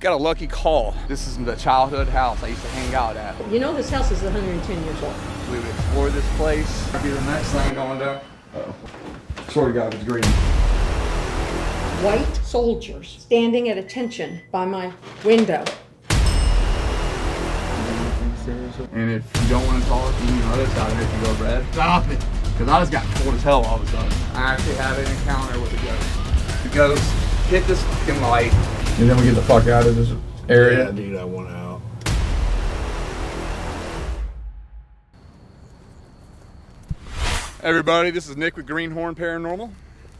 Got a lucky call. This is the childhood house I used to hang out at. You know this house is 110 years old. We would explore this place. That'd be the next thing going down. Uh-oh. Swear to God, it's green. White soldiers standing at attention by my window. And if you don't want to talk, you can other side of it and go red. Stop it! Because I just got cold as hell all of a sudden. I actually had an encounter with a ghost. The ghost hit this fucking light. And then we get the fuck out of this area. Yeah, dude, I want out. Everybody, this is Nick with Greenhorn Paranormal.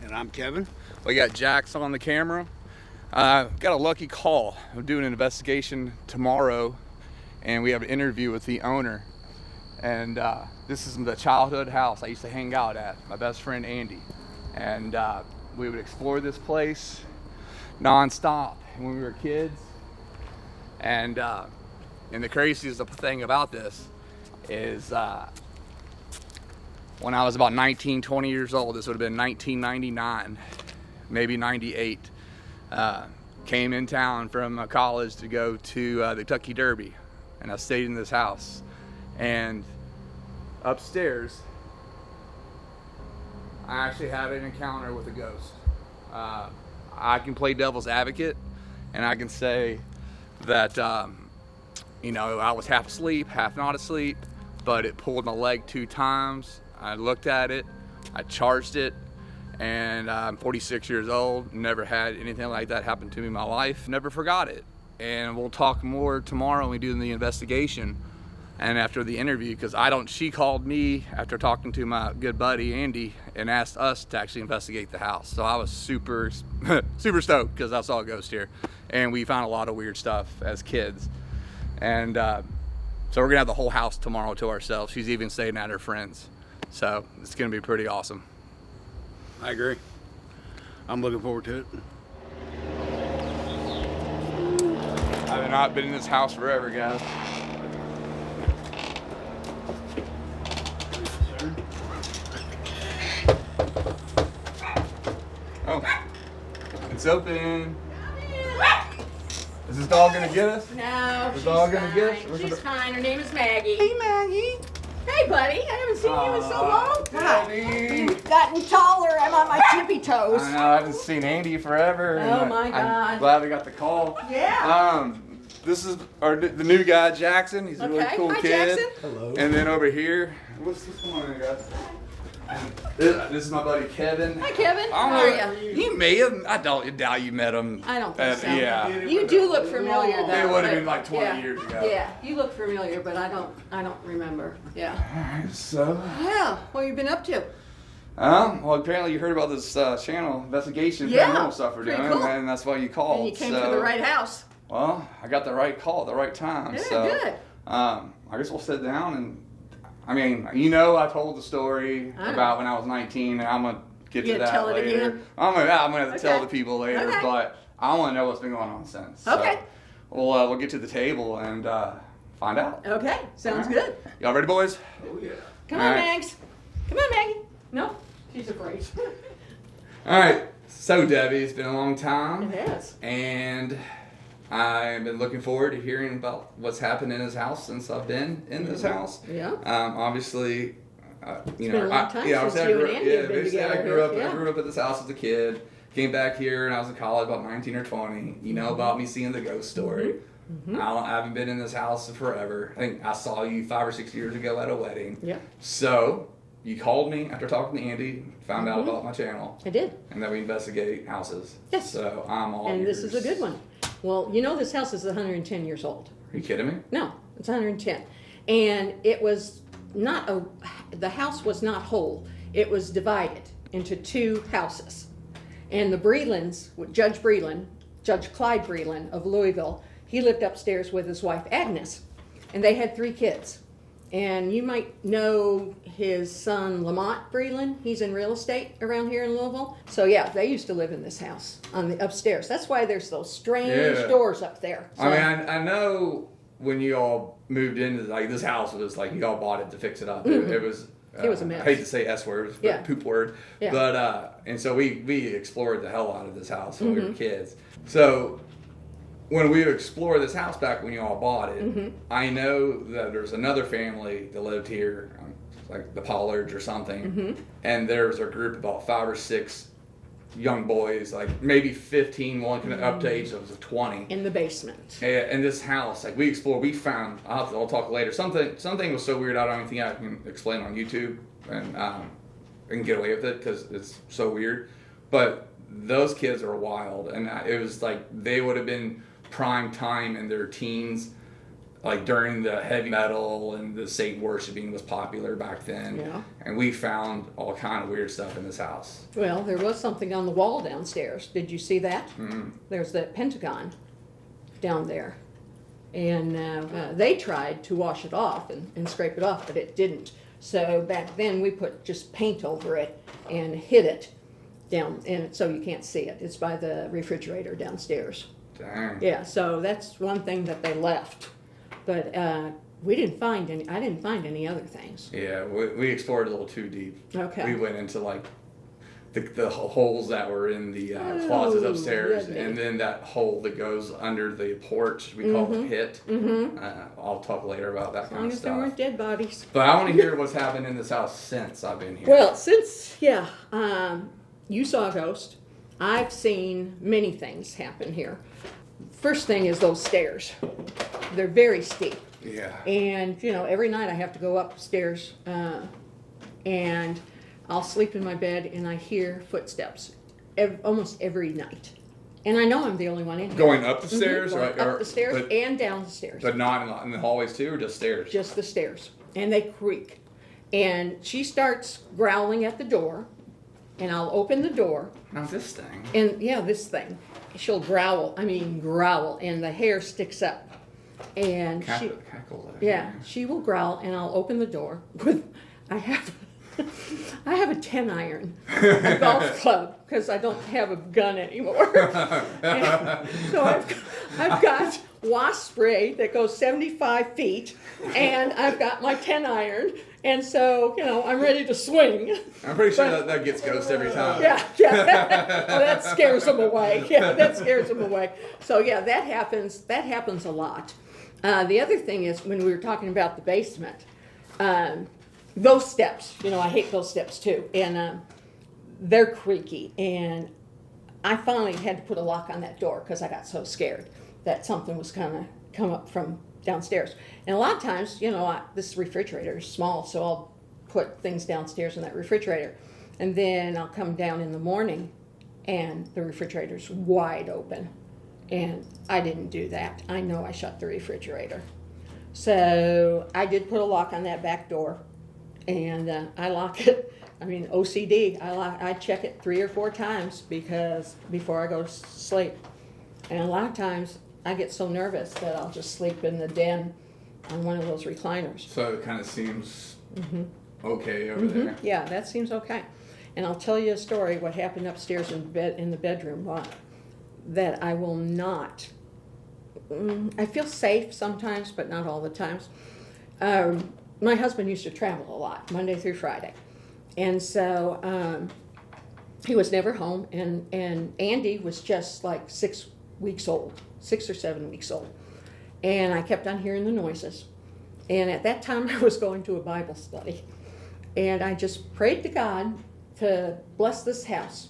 And I'm Kevin. We got Jax on the camera. Got a lucky call. I'm doing an investigation tomorrow, and we have an interview with the owner. And this is the childhood house I used to hang out at, my best friend Andy. And we would explore this place non-stop when we were kids. And the craziest thing about this is when I was about 19, 20 years old, this would have been 1999, maybe 98, came in town from college to go to the Kentucky Derby, and I stayed in this house. And upstairs, I actually had an encounter with a ghost. I can play devil's advocate, and I can say that, you know, I was half asleep, half not asleep, but it pulled my leg 2 times. I looked at it, I charged it, and I'm 46 years old, never had anything like that happen to me in my life, never forgot it. And we'll talk more tomorrow when we do the investigation and after the interview, because she called me after talking to my good buddy Andy and asked us to actually investigate the house. So I was super stoked because I saw a ghost here, and we found a lot of weird stuff as kids. And so we're gonna have the whole house tomorrow to ourselves. She's even staying at her friends. So it's gonna be pretty awesome. I agree. I'm looking forward to it. I've not been in this house forever, guys. Oh, it's open. Is this dog gonna get us? No, Is the dog gonna get us? She's fine. Her name is Maggie. Hey, Maggie. Hey, buddy. I haven't seen you in so long. Daddy. You've gotten taller. I'm on my tippy toes. I know, I haven't seen Andy forever. Oh, my God. I'm glad we got the call. Yeah. This is the new guy, Jackson. He's a really cool Hi, kid. Jackson. Hello. And then over here, what's going on here, guys? This is my buddy Kevin. Hi, Kevin. I How don't are know. you? You may have. I doubt you met him. I don't think so. Yeah. You do look familiar, though. It would have but- been like 20 yeah. years ago. Yeah, you look familiar, but I don't remember. Yeah. Alright, so. Yeah. What have you been up to? Well, apparently you heard about this channel investigation, Yeah, paranormal stuff we're doing, pretty cool. and that's why you called. And you came to the right house. Well, I got the right call at the right time. Yeah, so, good. I guess we'll sit down and, I mean, you know, I told the story I know. about when I was 19, and I'm gonna get You to gonna that tell it later. again? I'm gonna have to tell Okay. the people later, Okay. but I want to know what's been going on since. So, Okay. we'll get to the table and find out. Okay. Sounds All right. good. Y'all ready, boys? Oh, yeah. Come All on, right. Mags. Come on, Maggie. No, she's afraid. All right. So, Debbie, it's been a long time. It has. And I've been looking forward to hearing about what's happened in his house since I've been in this house. Yeah. Obviously, you been know, a long time I was since I you grew and up- Andy have been basically, I together. grew Yeah. up at this house as a kid. Came back here and I was in college, about 19 or 20. You know about me seeing the ghost story. Mm-hmm. I haven't been in this house in forever. I think I saw you 5 or 6 years ago at a wedding. Yeah. So you called me after talking to Andy, found out Mm-hmm. about my channel, I did. and that we investigate houses. Yes. So I'm all And this ears. is a good one. Well, you know this house is 110 years old. Are you kidding me? No, it's 110. And it was the house was not whole. It was divided into 2 houses. And the Brelands, Judge Clyde Breland of Louisville, he lived upstairs with his wife Agnes. And they had 3 kids. And you might know his son Lamont Breland. He's in real estate around here in Louisville. So yeah, they used to live in this house on the upstairs. That's why there's those strange Yeah. doors up there. So, I mean, I know when you all moved into this house was like you all bought it to fix it up. It was. It was a mess. I hate to say S words, but Yeah. poop word. Yeah. But and so we explored the hell out of this house when we Mm-hmm. were kids. So when we explored this house back when you all bought it, I know that there's another family that lived here, like the Pollards or something, and there's a group of about 5 or 6 young boys, like maybe 15, one can up to age of 20. In the basement. And this house, like we explored, we found, I'll talk later, something was so weird I don't think I can explain on YouTube and get away with it because it's so weird. But those kids are wild, and it was like they would have been prime time in their teens, like during the heavy metal and the Satan worshiping was popular back then. Yeah. And we found all kind of weird stuff in this house. Well, there was something on the wall downstairs. Did you see that? There's that pentagon down there. And they tried to wash it off and scrape it off, but it didn't. So back then we put just paint over it and hid it down, and so you can't see it. It's by the refrigerator downstairs. Dang. Yeah, so that's one thing that they left. But we didn't find any. I didn't find any other things. Yeah, we explored a little too deep. Okay. We went into like the holes that were in the closets upstairs, goodness. and then that hole that goes under the porch we call the pit. I'll talk later about that As kind long of as there stuff. weren't dead bodies. But I want to hear what's happened in this house since I've been here. Well, since you saw a ghost, I've seen many things happen here. First thing is those stairs. They're very steep. Yeah. And, every night I have to go upstairs and I'll sleep in my bed and I hear footsteps almost every night. And I know I'm the only one in here. Going up the stairs? Going or up the stairs but, and down the stairs. But not in the hallways too, or just stairs? Just the stairs. And they creak. And she starts growling at the door and I'll open the door. Now this thing. And this thing. She'll growl, and the hair sticks up. And Cackle. she will growl, and I'll open the door with, I have a 10 iron, a golf club, because I don't have a gun anymore. And so I've got wasp spray that goes 75 feet, and I've got my 10 iron, and so, I'm ready to swing. I'm pretty sure that gets ghost every time. Yeah. Well, that scares them away. Yeah, that scares them away. So, that happens a lot. The other thing is, when we were talking about the basement, those steps, I hate those steps too, and they're creaky, and I finally had to put a lock on that door because I got so scared that something was going to come up from downstairs. And a lot of times, this refrigerator is small, so I'll put things downstairs in that refrigerator, and then I'll come down in the morning, and the refrigerator's wide open. And I didn't do that. I know I shut the refrigerator. So I did put a lock on that back door, and I lock it. OCD. I check it 3 or 4 times before I go to sleep. And a lot of times I get so nervous that I'll just sleep in the den on one of those recliners. So it kind of seems okay over there. Yeah, that seems okay. And I'll tell you a story what happened upstairs in the bedroom. That I will not. I feel safe sometimes, but not all the times. My husband used to travel a lot, Monday through Friday. And so he was never home, and Andy was just like 6 weeks old, 6 or 7 weeks old. And I kept on hearing the noises. And at that time, I was going to a Bible study. And I just prayed to God to bless this house.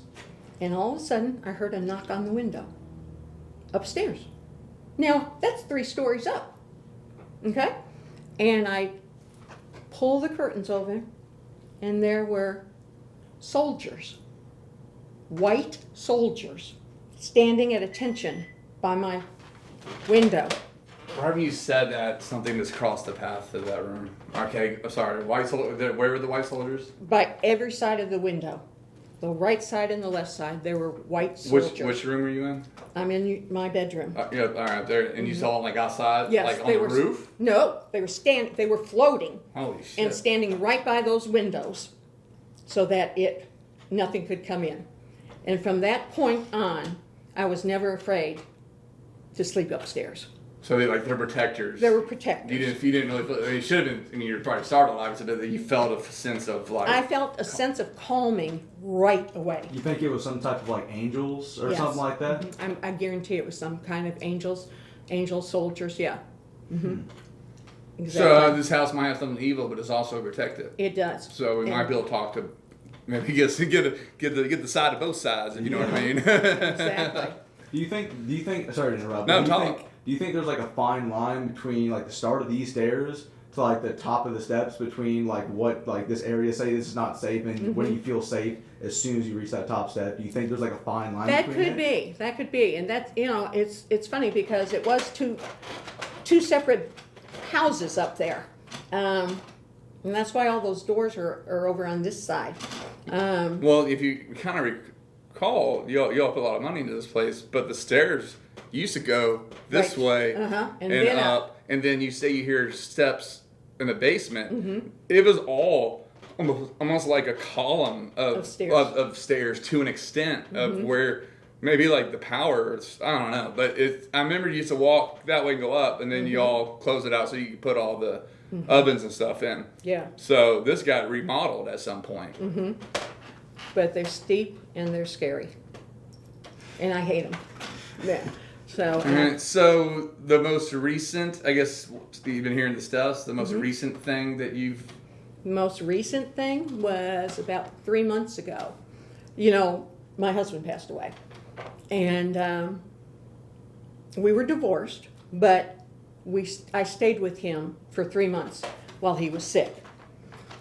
And all of a sudden, I heard a knock on the window upstairs. Now, that's 3 stories up, okay? And I pull the curtains over, and there were soldiers, white soldiers, standing at attention by my window. Why you said that something just crossed the path of that room? Okay, sorry. Where were the white soldiers? By every side of the window. The right side and the left side, there were white soldiers. Which room are you in? I'm in my bedroom. Yeah, all right, there. And you saw them like outside, Yes, like on the roof? No, they were floating. Holy shit! And standing right by those windows, so that nothing could come in. And from that point on, I was never afraid to sleep upstairs. So they're protectors. They were protectors. You didn't really feel, it should have been, I mean, you were probably startled, obviously, but you felt a sense of like. I felt a sense of calming right away. You think it was some type of like angels or Yes. something like that? I guarantee it was some kind of angel soldiers, yeah. Mm-hmm. Exactly. So this house might have something evil, but it's also protected. It does. So we might be able to talk to, maybe get the side of both sides, if you know what I mean. Exactly. Do you think? Sorry to interrupt. No, but talk. Do you think there's like a fine line between like the start of these stairs to like the top of the steps between like what like this area say this is not safe and when you feel safe as soon as you reach that top step? Do you think there's like a fine line? That between could be. That could be. And that's, it's funny because it was two separate houses up there. And that's why all those doors are over on this side. Well, if you kind of recall, y'all put a lot of money into this place, but the stairs used to go this Right. way And then up. and then you say you hear steps in the basement. It was all almost like a column of stairs to an extent of where maybe like the power, I don't know, but I remember you used to walk that way and go up, and then you all close it out so you could put all the ovens and stuff in. Yeah. So this got remodeled at some point. But they're steep and they're scary. And I hate them. Yeah. So. Alright, so the most recent, I guess you've been hearing the stuff, the most recent thing that you've... Most recent thing was about 3 months ago. My husband passed away. And we were divorced, but I stayed with him for 3 months while he was sick.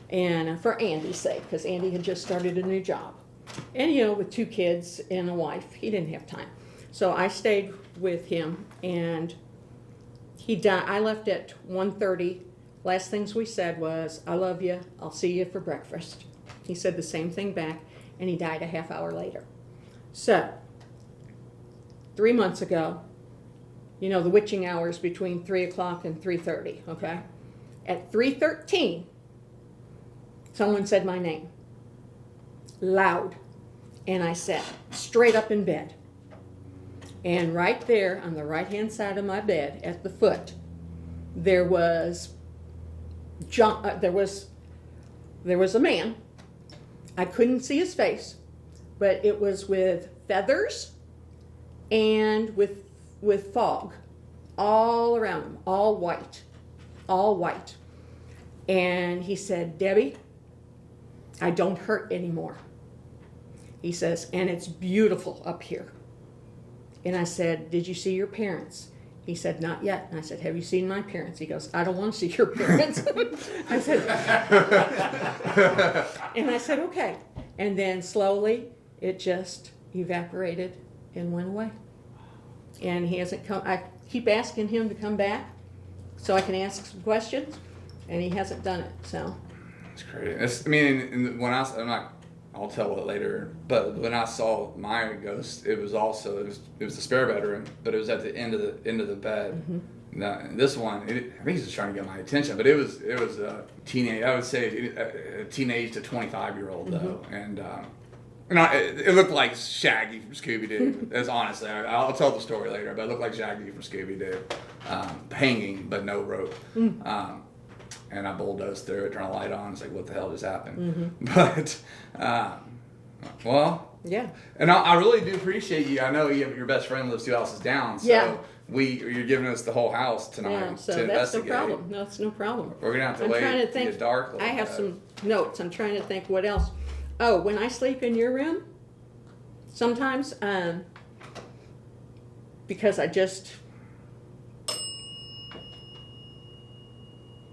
And for Andy's sake, because Andy had just started a new job. And, with 2 kids and a wife, he didn't have time. So I stayed with him, and he died. I left at 1:30. Last things we said was, "I love you. I'll see you for breakfast." He said the same thing back, and he died a half hour later. So, 3 months ago, the witching hours between 3 o'clock and 3:30, okay? At 3:13, someone said my name, loud, and I sat straight up in bed. And right there on the right-hand side of my bed, at the foot, there was a man. I couldn't see his face, but it was with feathers and with fog all around him, all white. And he said, "Debbie, I don't hurt anymore." He says, "And it's beautiful up here." And I said, "Did you see your parents?" He said, "Not yet." And I said, "Have you seen my parents?" He goes, "I don't want to see your parents." I said, and I said, "Okay." And then slowly it just evaporated and went away. And he hasn't come. I keep asking him to come back so I can ask some questions, and he hasn't done it. So It's crazy. I'll tell it later. But when I saw my ghost, it was the spare bedroom, but it was at the end of the bed. Now, this one, I think he's just trying to get my attention, but it was a teenage. I would say a teenage to 25-year-old though, and it looked like Shaggy from Scooby-Doo. As honestly, I'll tell the story later, but it looked like Shaggy from Scooby-Doo, hanging but no rope. And I bulldozed through it, turned a light on. It's like, what the hell just happened? But, yeah. And I really do appreciate you. I know your best friend lives 2 houses down, so Yeah. you're giving us the whole house tonight Yeah, so to that's no investigate. problem. No, it's no problem. We're gonna have to I'm wait trying to to think. get dark. a little I have bit. some notes. I'm trying to think what else. Oh, when I sleep in your room, sometimes, because I just,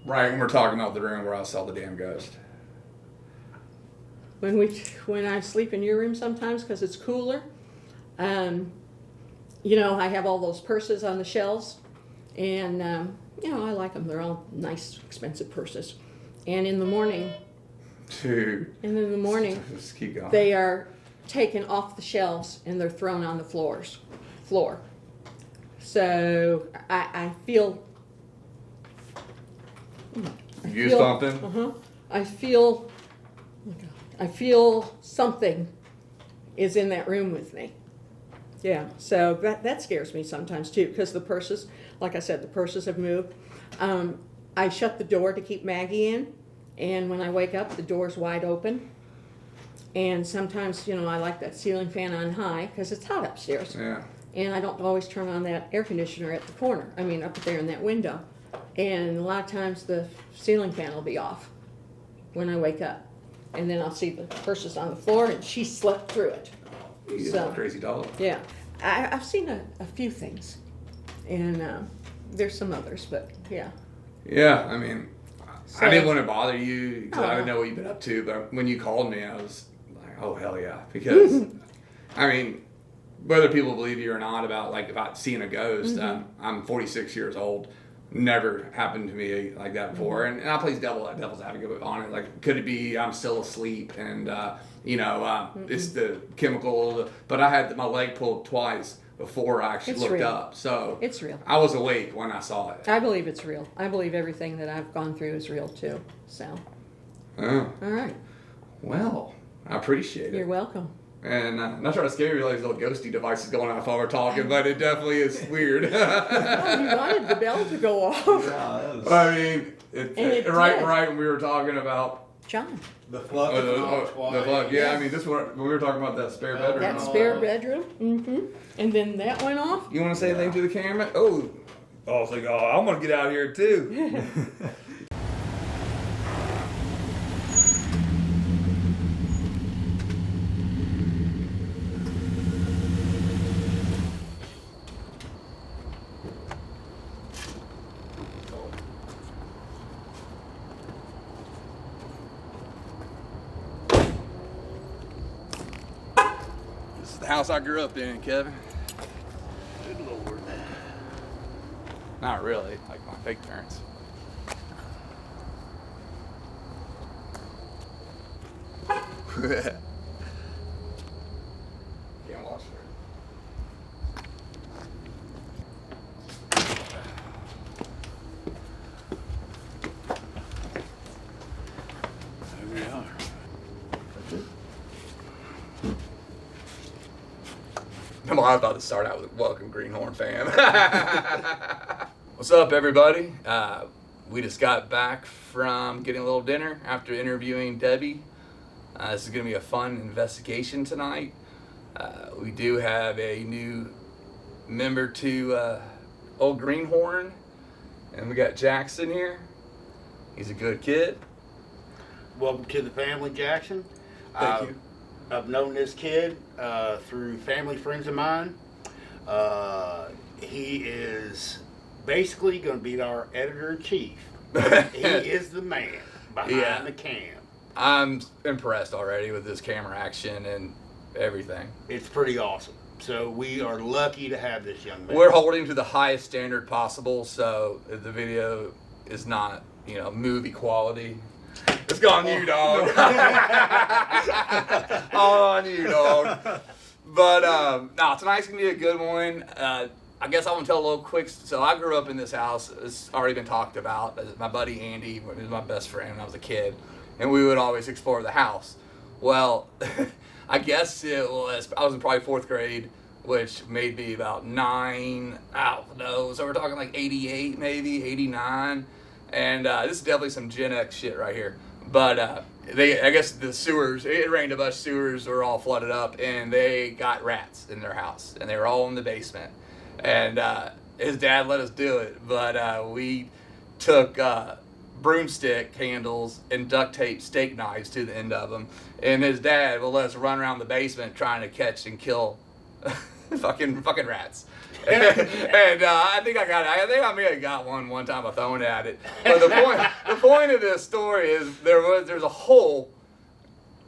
Right, when we're talking about the room where I saw the damn ghost. when I sleep in your room sometimes because it's cooler, I have all those purses on the shelves, and I like them. They're all nice, expensive purses. And in the morning, Dude. Just keep going. they are taken off the shelves and they're thrown on the floor. So I feel. You stomping? I feel something is in that room with me. Yeah, so that scares me sometimes too, because the purses, like I said, the purses have moved. I shut the door to keep Maggie in, and when I wake up, the door's wide open. And sometimes, I like that ceiling fan on high because it's hot upstairs. Yeah. And I don't always turn on that air conditioner at the corner. I mean, up there in that window. And a lot of times the ceiling fan will be off when I wake up. And then I'll see the purses on the floor, and she slept through it. He's So, a crazy dog. yeah. I've seen a few things. And there's some others, but yeah. Yeah, I mean, So- I didn't want to bother you because I Oh. didn't know what you've been up to. But when you called me, I was like, oh, hell yeah. Because, I mean, whether people believe you or not about seeing a ghost, I'm 46 years old. Never happened to me like that before. And I play devil's advocate on it. Like, could it be I'm still asleep and, it's the chemical. But I had my leg pulled twice before I actually It's looked real. up. So It's real. I was awake when I saw it. I believe it's real. I believe everything that I've gone through is real too. So, Oh, all right. well, I appreciate You're it. welcome. And I'm not trying to scare you with these little ghosty devices going off while we're talking, but it definitely is weird. Oh, you wanted the bell to go off. Yeah, that was, I mean, it right did. when we were talking about John, The plug. the plug. Yeah, I mean, when we were talking about that spare bedroom. that spare bedroom. And then that went off. You want to say anything to the camera? Oh, I was like, I'm gonna get out of here too. This is the house I grew up in, Kevin. Good Lord. Not really, like my fake parents. Can't watch her. There we are. Well, I was about to start out with welcome Greenhorn fam. What's up, everybody? We just got back from getting a little dinner after interviewing Debbie. This is going to be a fun investigation tonight. We do have a new member to Old Greenhorn, and we got Jackson here. He's a good kid. Welcome to the family, Jackson. Thank you. I've known this kid through family friends of mine. He is basically going to be our editor-in-chief. He is the man behind the cam. I'm impressed already with this camera action and everything. It's pretty awesome. So we are lucky to have this young man. We're holding to the highest standard possible, so if the video is not, movie quality, it's on you, dog. All on you, dog. But tonight's gonna be a good one. I guess I want to tell a little quick. So I grew up in this house. It's already been talked about. My buddy Andy was my best friend when I was a kid, and we would always explore the house. Well, I guess I was in probably 4th grade, which made me about 9. I don't know. So we're talking like 88, maybe 89. And this is definitely some Gen X shit right here. But I guess the sewers, it rained a bunch, sewers were all flooded up, and they got rats in their house, and they were all in the basement. And his dad let us do it, but we took broomstick handles and duct tape steak knives to the end of them, and his dad will let us run around the basement trying to catch and kill fucking rats. And I think I may have got one time by throwing at it. But the point of this story is there's a hole,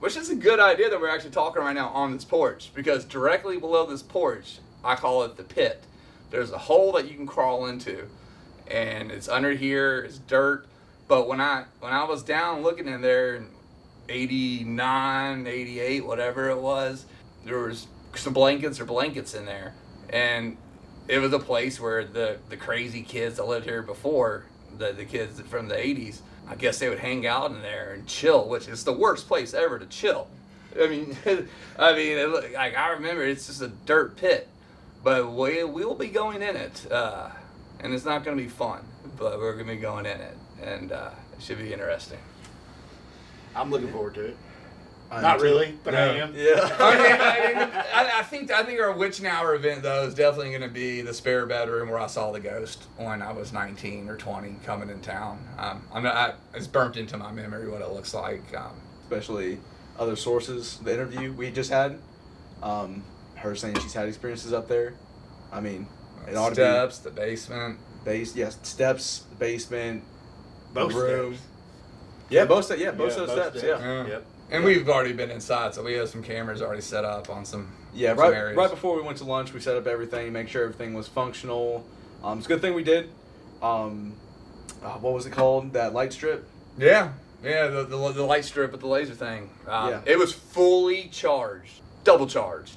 which is a good idea that we're actually talking right now on this porch, because directly below this porch, I call it the pit. There's a hole that you can crawl into, and it's under here. It's dirt. But when I was down looking in there in 89, 88, whatever it was, there was some blankets in there, and it was a place where the crazy kids that lived here before, the kids from the 80s, I guess they would hang out in there and chill, which is the worst place ever to chill. I mean, I remember it's just a dirt pit. but we'll be going in it, and it's not going to be fun, but we're going to be going in it, and it should be interesting. I'm looking forward to it. I Not am too. really, but I am. Yeah. I think our Witching Hour event though is definitely going to be the spare bedroom where I saw the ghost when I was 19 or 20 coming in town. It's burnt into my memory what it looks like. Especially other sources. The interview we just had, her saying she's had experiences up there. I mean, it ought Steps, the basement. Steps, basement, Both room. steps. Yeah, both steps. Yeah, both Yeah, those both steps. steps. Yeah. Yep. And we've already been inside, so we have some cameras already set up on some Yeah, some areas. right before we went to lunch, we set up everything, make sure everything was functional. It's a good thing we did. What was it called? That light strip? Yeah, the light strip with the laser thing. Yeah. It was fully charged, double charged.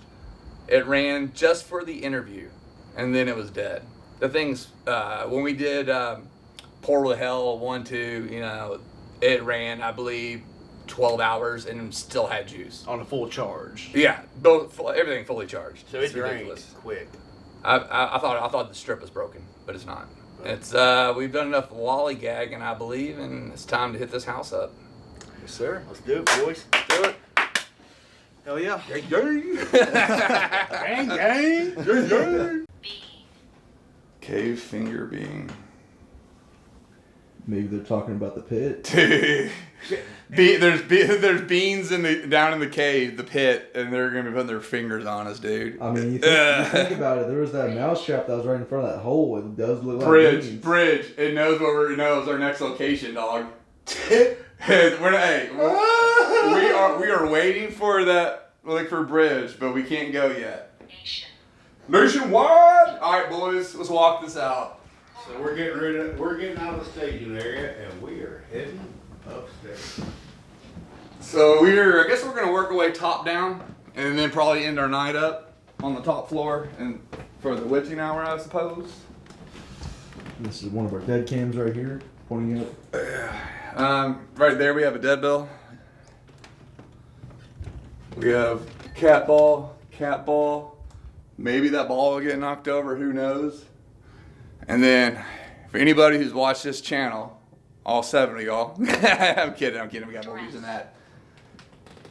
It ran just for the interview, and then it was dead. The thing's, when we did Portal to Hell 1, 2, it ran, I believe, 12 hours and still had juice. On a full charge. Yeah, everything fully charged. So it It's drained ridiculous. quick. I thought the strip was broken, but it's not. It's we've done enough lollygagging, I believe, and it's time to hit this house up. Yes, sir. Let's do it, boys. Do it. Hell yeah. Gang, gang. Cave finger being. Maybe they're talking about the pit. There's beans down in the cave, the pit, and they're gonna be putting their fingers on us, dude. I mean, you think about it. There was that mouse trap that was right in front of that hole. It does look like beans. Bridge. It knows it knows our next location, dog. we are waiting for that, like for Bridge, but we can't go yet. Nationwide. All right, boys, let's walk this out. So we're getting out of the staging area and we are heading upstairs. So I guess we're gonna work our way top down, and then probably end our night up on the top floor, and for the witching hour, I suppose. This is one of our dead cams right here, pointing up. Right there we have a dead bill. We have cat ball. Maybe that ball will get knocked over, who knows? And then, for anybody who's watched this channel, all 7 of y'all, I'm kidding, we got more views than that.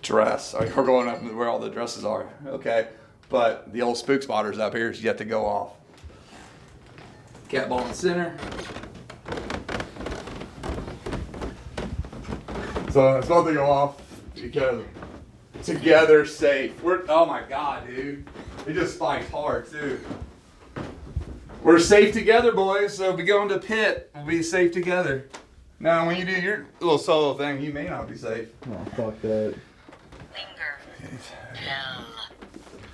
Dress, we're going up where all the dresses are, okay. But the old spook spotter's up here is yet to go off. Cat ball in the center. So it's about to go off because together safe. Oh my god, dude. It just spikes hard too. We're safe together, boys. So if we go into pit, we'll be safe together. Now, when you do your little solo thing, you may not be safe. Oh, fuck that. Linger. Hell.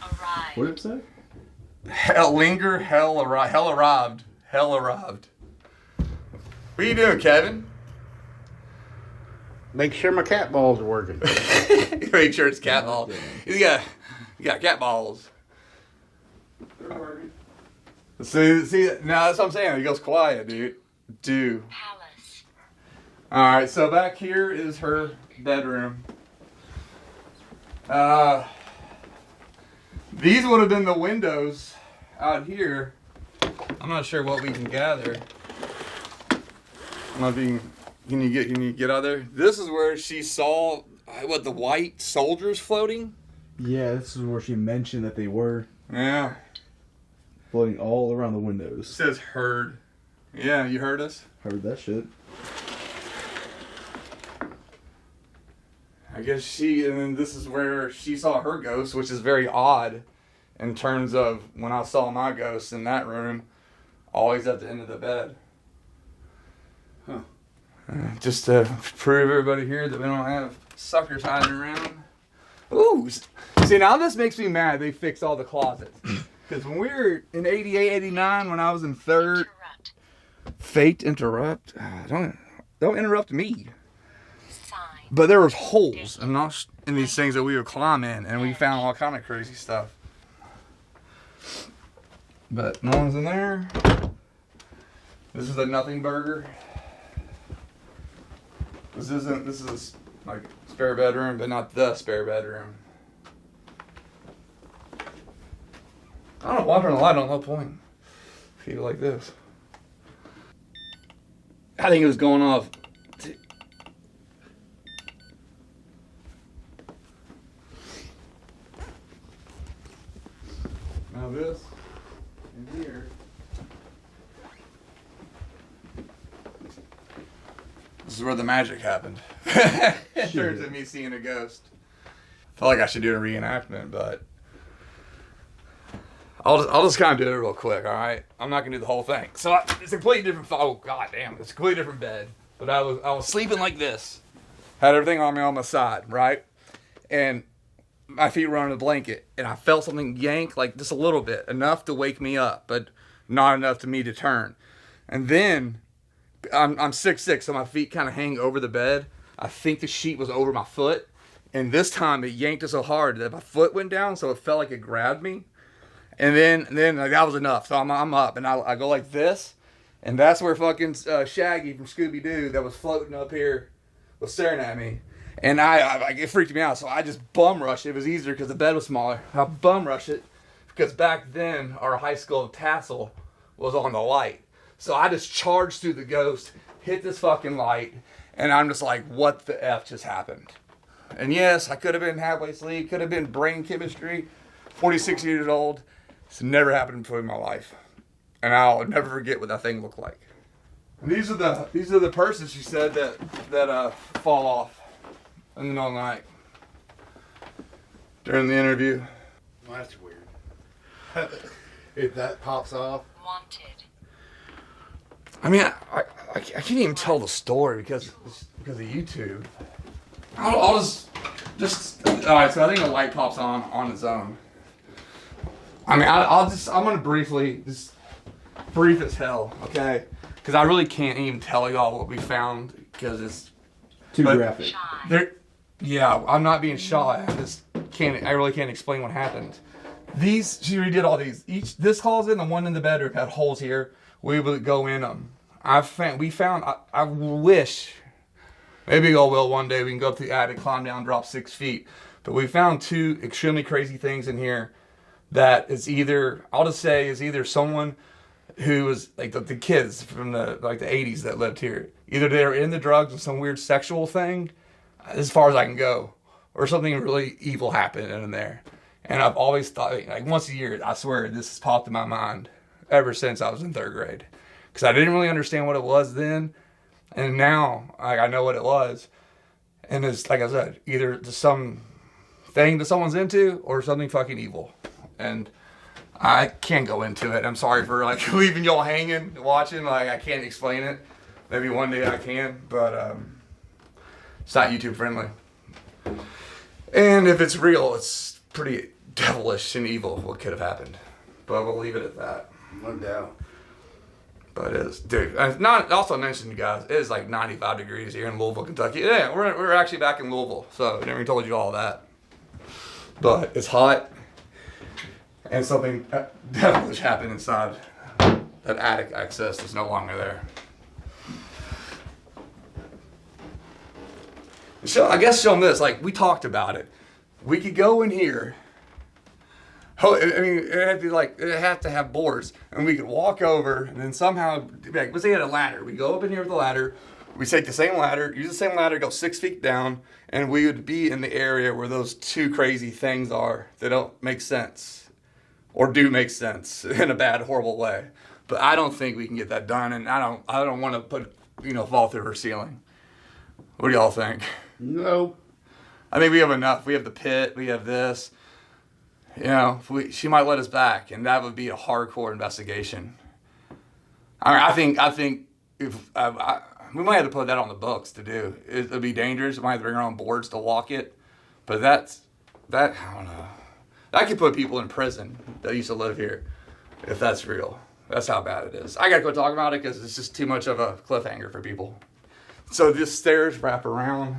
Arrive. What did it say? Hell arrived. What are you doing, Kevin? Make sure my cat balls are working. Make sure it's cat balls. You got cat balls. See, now that's what I'm saying. He goes quiet, dude. Palace. All right, so back here is her bedroom. These would have been the windows out here. I'm not sure what we can gather. I'm not being. Can you get out there? This is where she saw the white soldiers floating. Yeah, this is where she mentioned that they were Yeah. floating all around the It windows. says heard. Yeah, you heard us. Heard that shit. I guess and then this is where she saw her ghost, which is very odd in terms of when I saw my ghost in that room, always at the end of the bed. Huh. Just to prove everybody here that we don't have suckers hiding around. Ooh, see now this makes me mad they fixed all the closets. Because when we were in 88, 89, when I was in third, Interrupt. fate interrupt. Don't interrupt me. Sign. But there was holes in these things that we would climb in, and we found all kind of crazy stuff. But no one's in there. This is a nothing burger. This is like spare bedroom, but not the spare bedroom. I don't know, walking on the light on no point. Keep it like this. I think it was going off. Now this in here. This is where the magic happened. In terms of me seeing a ghost. I felt like I should do a reenactment, but I'll just kind of do it real quick, all right? I'm not gonna do the whole thing. So it's a completely different. Oh god damn, it's a completely different bed. But I was sleeping like this, had everything on me on my side, right? And my feet were under the blanket, and I felt something yank like just a little bit, enough to wake me up, but not enough to me to turn. And then I'm 6'6", so my feet kind of hang over the bed. I think the sheet was over my foot, and this time it yanked it so hard that my foot went down, so it felt like it grabbed me. And then like, that was enough. So I'm up, and I go like this, and that's where fucking Shaggy from Scooby-Doo that was floating up here was staring at me. And I it freaked me out, so I just bum rushed it. It was easier because the bed was smaller. I bum rushed it because back then our high school tassel was on the light. So I just charged through the ghost, hit this fucking light, and I'm just like, what the F just happened? And yes, I could have been halfway asleep, could have been brain chemistry, 46 years old. It's never happened before in my life. And I'll never forget what that thing looked like. And these are the purses she said that fall off in the middle of the night during the interview. Well, that's weird. If that pops off. Wanted. I mean, I can't even tell the story because of YouTube. I'll just all right. So I think the light pops on its own. I mean, I'm gonna briefly, just brief as hell, okay? Because I really can't even tell y'all what we found because it's Too graphic. Yeah, I'm not being shy. I really can't explain what happened. She redid all these. This closet and the one in the bedroom had holes here. We would go in them. I wish, maybe I will one day. We can go up to the attic, climb down, drop 6 feet. But we found 2 extremely crazy things in here that is either, I'll just say, is either someone who was like the kids from the 80s that lived here. Either they were in the drugs or some weird sexual thing, as far as I can go, or something really evil happened in there. And I've always thought, like once a year, I swear, this has popped in my mind ever since I was in 3rd grade. Because I didn't really understand what it was then, and now I know what it was. And it's, like I said, either just some thing that someone's into or something fucking evil. And I can't go into it. I'm sorry for leaving y'all hanging, watching. I can't explain it. Maybe one day I can, but it's not YouTube friendly. And if it's real, it's pretty devilish and evil what could have happened. But we'll leave it at that. No doubt. But it is, dude. Not also mentioned, you guys, it is like 95 degrees here in Louisville, Kentucky. Yeah, we're actually back in Louisville, so I never told you all that. But it's hot, and something devilish happened inside that attic access is no longer there. So I guess show them this. We talked about it. We could go in here. I mean, it'd have to have boards, and we could walk over, and then somehow, let's say you had a ladder. We go up in here with a ladder. We take the same ladder, use the same ladder, go 6 feet down, and we would be in the area where those 2 crazy things are that don't make sense, or do make sense in a bad, horrible way. But I don't think we can get that done, and I don't want to fall through her ceiling. What do y'all think? No. I think we have enough. We have the pit. We have this. She might let us back, and that would be a hardcore investigation. I think if we might have to put that on the books to do. It'd be dangerous. We might have to bring our own boards to walk it. But I don't know. That could put people in prison that used to live here, if that's real. That's how bad it is. I gotta go talk about it because it's just too much of a cliffhanger for people. So these stairs wrap around.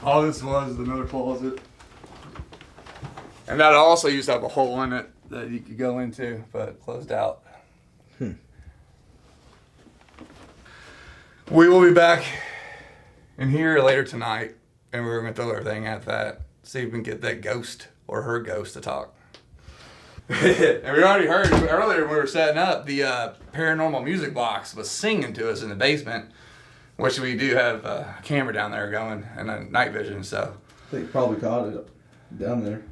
All this was another closet. And that also used to have a hole in it that you could go into, but closed out. We will be back in here later tonight, and we're going to throw everything at that. See if we can get that ghost or her ghost to talk. And we already heard earlier when we were setting up, the paranormal music box was singing to us in the basement, which we do have a camera down there going and a night vision, so. I think you probably caught it down there.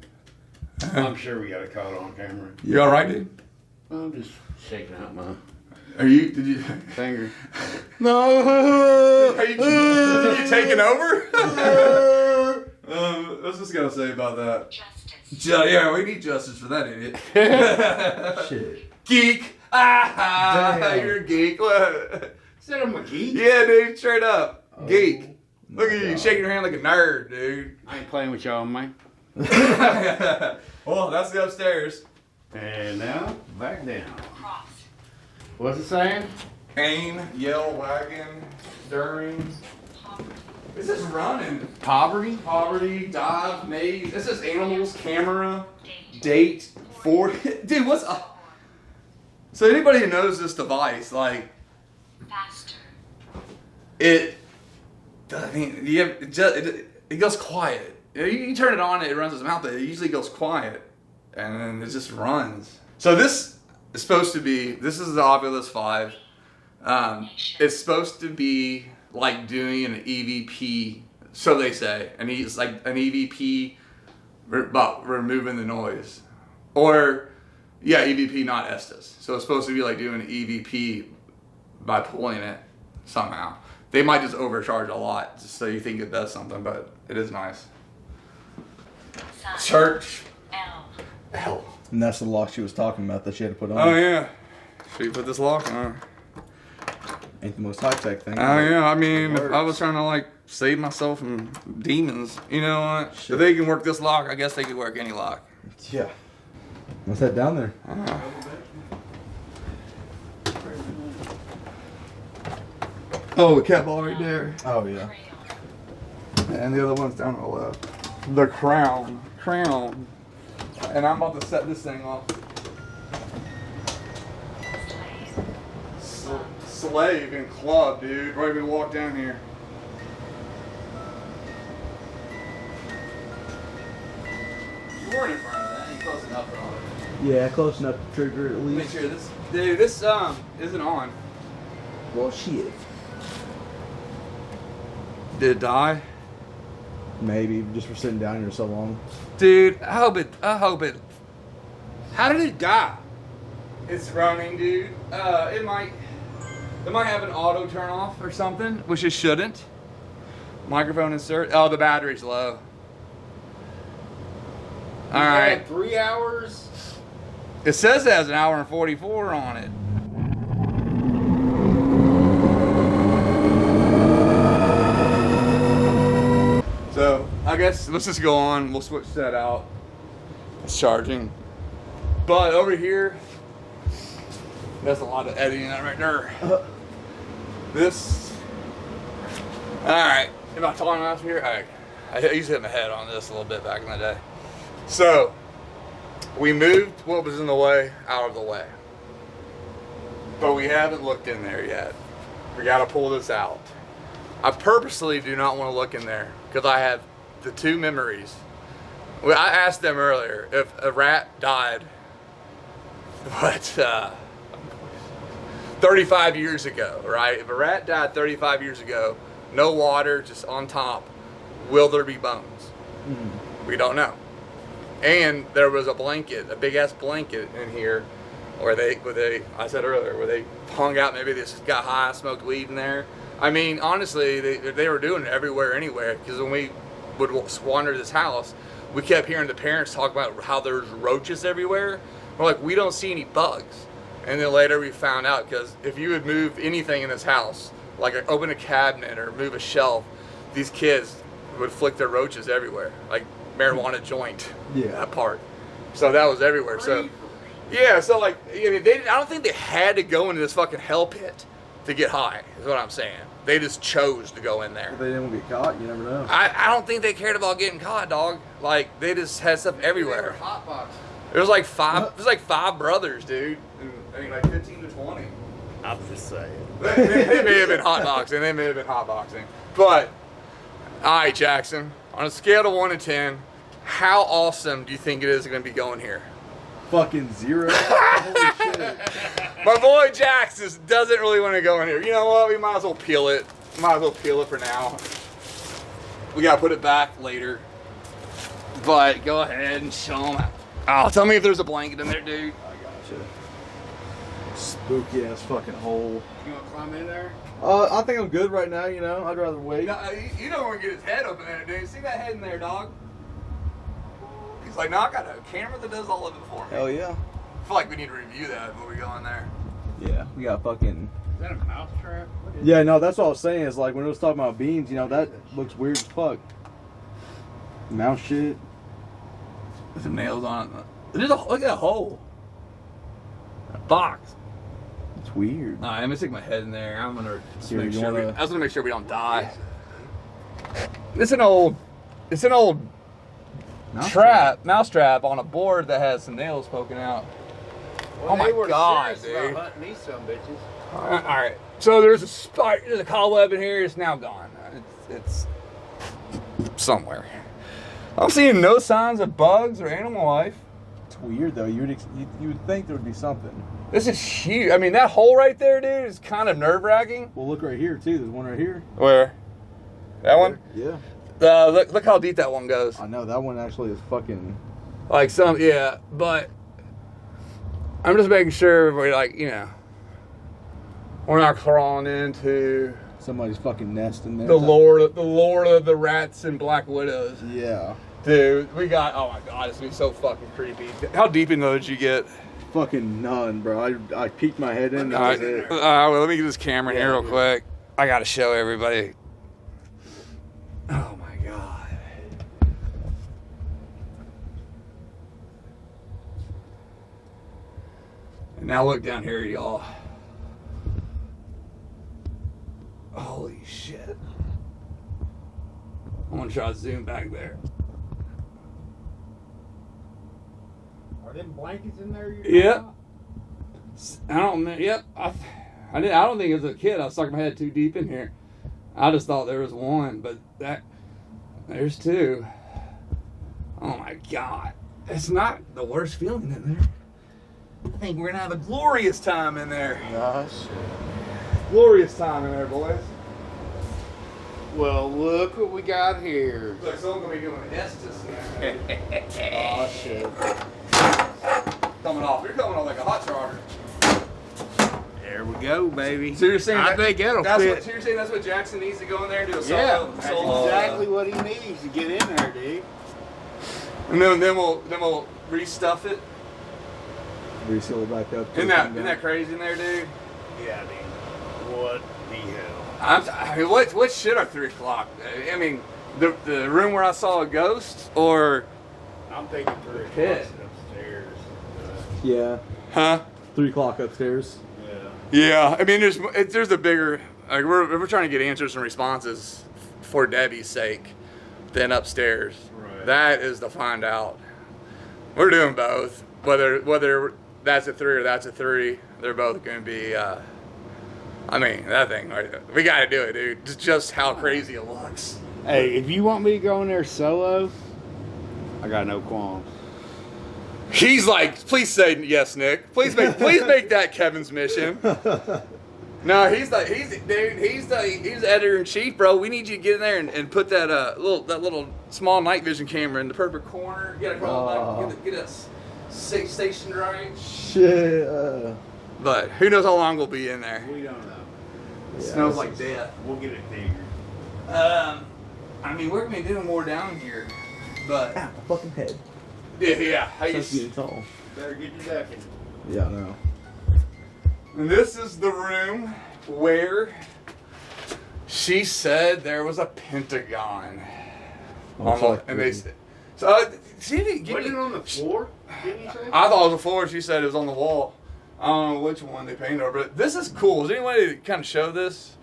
I'm sure we got it caught on camera. You all right, dude? I'm just shaking out my Did you? finger. No. Are you taking over? What's this gonna say about that? Justice. Yeah, we need justice for that idiot. Shit. Geek. Ah, Damn. you're a geek. What? Said I'm a geek. Yeah, dude, straight up. Geek. my Look at you God. shaking your hand like a nerd, dude. I ain't playing with y'all, man. Well, that's the upstairs. And now, back down. Cross. What's it saying? Aim, yell, wagon, stirring. This is running. Poverty? Poverty, dive, maze. This is animals, camera, date, 40. Dude, what's up? So anybody who knows this device, like, Faster. it goes quiet. You turn it on, it runs its mouth, but it usually goes quiet. And then it just runs. So this is supposed to be, this is the Oculus 5. It's supposed to be like doing an EVP, so they say. And it's like an EVP about removing the noise. Or, yeah, EVP, not Estes. So it's supposed to be like doing an EVP by pulling it somehow. They might just overcharge a lot, just so you think it does something, but it is nice. Sign. Church. L. Hell. And that's the lock she was talking about that she had to put on. Oh, yeah. Should we put this lock on? Ain't the most high-tech thing. Oh, yeah. I mean, It if I was works. trying to, like, save myself from demons, you know what? Shit. If they can work this lock, I guess they could work any lock. Yeah. What's that down there? Oh, the cat ball right there. Oh, yeah. Crayon. And the other one's down on the left. The crown. Crown. And I'm about to set this thing off. Slave. Slave and club, dude. Right when we walk down here. You weren't in front of that. You close enough on it. Yeah, close enough to trigger it at Make least. sure this, dude. This isn't on. Well, shit. Did it die? Maybe, just for sitting down here so long. Dude, I hope it. How did it die? It's running, dude. It might have an auto turn off or something, which it shouldn't. Microphone insert. Oh, the battery's low. All right. 3 hours? It says it has an hour and 44 on it. So I guess let's just go on. We'll switch that out. It's charging. But over here, that's a lot of editing right there. This. All right. Am I talking enough here? All right. I used to hit my head on this a little bit back in the day. So we moved what was in the way out of the way. But we haven't looked in there yet. We got to pull this out. I purposely do not want to look in there because I have the two memories. Well, I asked them earlier if a rat died, 35 years ago, right? If a rat died 35 years ago, no water, just on top, will there be bones? We don't know. And there was a blanket, a big ass blanket in here where I said earlier, where they hung out, maybe they just got high, smoked weed in there. I mean, honestly, they were doing it everywhere, anywhere, because when we would wander this house, we kept hearing the parents talk about how there's roaches everywhere. We're like, we don't see any bugs. And then later we found out, because if you would move anything in this house, like open a cabinet or move a shelf, these kids would flick their roaches everywhere, like marijuana joint, Yeah. that part. So that was everywhere. So, yeah, so like, I mean, I don't think they had to go into this fucking hell pit to get high, is what I'm saying. They just chose to go in there. If they didn't get caught, you never know. I don't think they cared about getting caught, dog. Like, they just had stuff everywhere. Hotbox. It was like five brothers, dude. I mean, like 15 to 20. I'm just saying. They may have been hotboxing. But, all right, Jackson. On a scale of 1 to 10, how awesome do you think it is going to be going here? Fucking 0. Holy shit. My boy Jax doesn't really want to go in here. You know what? We might as well peel it. Might as well peel it for now. We gotta put it back later. But go ahead and show them. Oh, tell me if there's a blanket in there, dude. I gotcha. Spooky ass fucking hole. You want to climb in there? I think I'm good right now, you know. I'd rather wait. You don't want to get his head up in there, dude. See that head in there, dog? He's like, no, I got a camera that does all of it for me. Hell yeah. I feel like we need to review that before we go in there. Yeah, we got fucking. Is that a mouse trap? What is Yeah, no, that's what I was saying. Is like when it was talking about beans, you know, that looks weird as fuck. Mouse shit. With some nails on it. There's look at that hole. A box. It's weird. Alright, I'm gonna stick my head in there. I'm gonna just Here, make you sure wanna- I was gonna make sure we don't die. It's an old mouse trap on a board that has some nails poking out. Well, Oh my they were God, serious dude. about hunting these some bitches. Alright, so there's a cobweb in here. It's now gone. It's somewhere. I'm seeing no signs of bugs or animal life. It's weird though. You would think there would be something. This is huge. I mean, that hole right there, dude, is kind of nerve-wracking. Well, look right here too. There's one right here. Where? That one? Yeah. Look how deep that one goes. I know that one actually is fucking. Like yeah, but I'm just making sure we're like, you know, we're not crawling into Somebody's fucking nest in there. the lord of the rats and black widows. Yeah. Dude, we got, oh my God, it's gonna be so fucking creepy. How deep in those did you get? Fucking none, bro. I peeked my head in. That All was right, it. well, let me get this camera in here real Yeah. quick. I gotta show everybody. Oh my God. And now look down here, y'all. Holy shit. I'm gonna try to zoom back there. Are them blankets in there? Yeah. I don't know. Yep. I don't think as a kid I stuck my head too deep in here. I just thought there was one, but there's two. Oh my God. It's not the worst feeling in there. I think we're gonna have a glorious time in there. Gosh. Glorious time in there, boys. Well, look what we got here. Look, someone's gonna be doing Estes in there. Oh shit. Coming off. You're coming off like a hot charger. There we go, baby. So you're saying I think it'll fit. So you're saying that's what Jackson needs to go in there and do a solo? Yeah, that's solo? exactly what he needs to get in there, dude. And then we'll restuff it. Reseal it back up. Isn't that crazy in there, dude? Yeah, dude. What the hell? I mean, what should our 3 o'clock? I mean, the room where I saw a ghost, or I'm thinking 3 pit. o'clock upstairs. Yeah. huh? 3 o'clock upstairs. Yeah. Yeah, I mean, there's a bigger. Like we're trying to get answers and responses for Debbie's sake, than upstairs. Right. That is to find out. We're doing both. Whether that's a 3 or that's a 3, they're both going to be. I mean, that thing. We got to do it, dude. Just how crazy it looks. Hey, if you want me to go in there solo, I got no qualms. He's like, please say yes, Nick. Please make that Kevin's mission. No, he's the editor in chief, bro. We need you to get in there and put that little small night vision camera in the perfect corner. Get us stationed right. Shit. But who knows how long we'll be in there? We don't know. It smells like death. We'll get it figured. I mean, we're gonna be doing more down here, but Ah, my fucking head. yeah. That's getting tall. Better get your ducking. Yeah, I know. And this is the room where she said there was a pentagon. And they said, so she didn't give Wasn't me. it on the floor? Didn't you say? I thought it was the floor. She said it was on the wall. I don't know which one they painted over, but this is cool. Is there any way to kind of show this?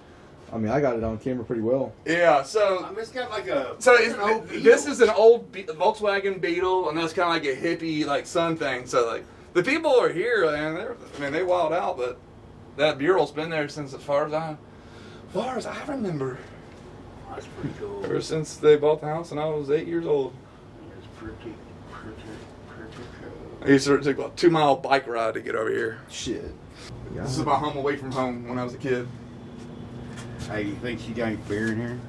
I mean, I got it on camera pretty well. Yeah. So I mean, it's got like a. So an old this Beetle. is an old Volkswagen Beetle, and that's kind of like a hippie like sun thing. So like the people are here, and they wild out, but that mural's been there since as far as I remember. That's pretty cool. Ever since they bought the house, and I was 8 years old. It's I used to take about a 2-mile bike ride to get over here. Shit. This is my home away from home when I was a kid. Hey, you think you got any beer in here?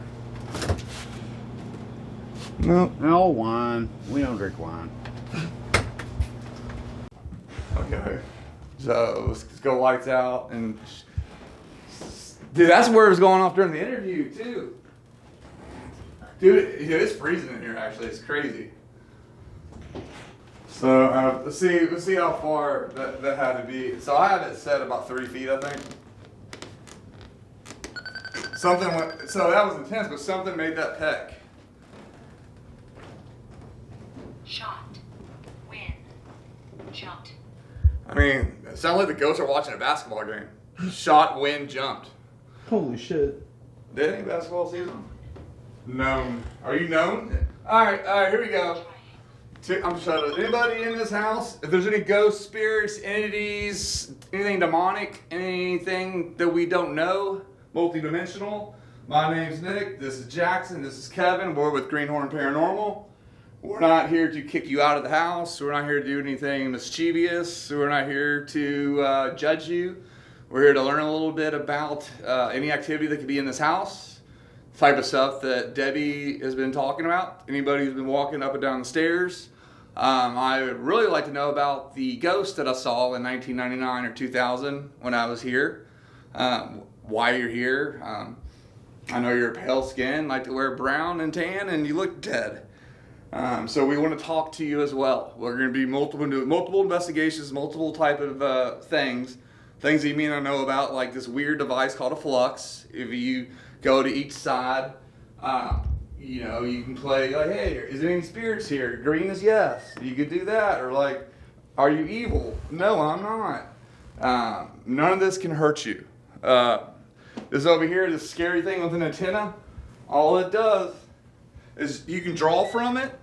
No. No wine. We don't drink wine. Okay. So let's go lights out and. Dude, that's where it was going off during the interview too. Dude, it's freezing in here. Actually, it's crazy. So let's see how far that had to be. So I have it set about 3 feet, I think. Something went. So that was intense, but something made that peck. Shot. Win. Jumped. I mean, it sounded like the ghosts are watching a basketball game. Shot, win, jumped. Holy shit. Did any basketball season? Known. Are you known? All right, here we go. I'm shut up. Anybody in this house? If there's any ghosts, spirits, entities, anything demonic, anything that we don't know, multidimensional. My name's Nick. This is Jackson. This is Kevin. We're with Greenhorn Paranormal. We're not here to kick you out of the house. We're not here to do anything mischievous. We're not here to judge you. We're here to learn a little bit about any activity that could be in this house. Type of stuff that Debbie has been talking about. Anybody who's been walking up and down the stairs. I would really like to know about the ghost that I saw in 1999 or 2000 when I was here. Why you're here. I know you're pale skin, like to wear brown and tan, and you look dead. So we want to talk to you as well. We're going to be multiple investigations, multiple type of things that you may not know about, like this weird device called a flux. If you go to each side, you can play like, hey, is there any spirits here? Green is yes. You could do that. Or like, are you evil? No, I'm not. None of this can hurt you. This over here, this scary thing with an antenna, all it does is you can draw from it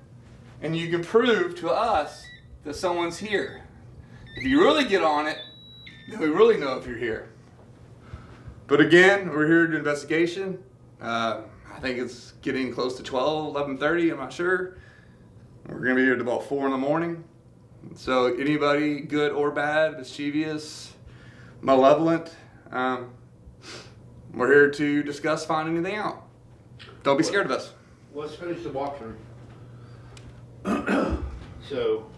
and you can prove to us that someone's here. If you really get on it, then we really know if you're here. But again, we're here to do investigation. I think it's getting close to 12, 11:30, I'm not sure. We're going to be here at about 4 in the morning. So anybody, good or bad, mischievous, malevolent, we're here to discuss, find anything out. Don't be scared of us. Let's finish the walkthrough. So,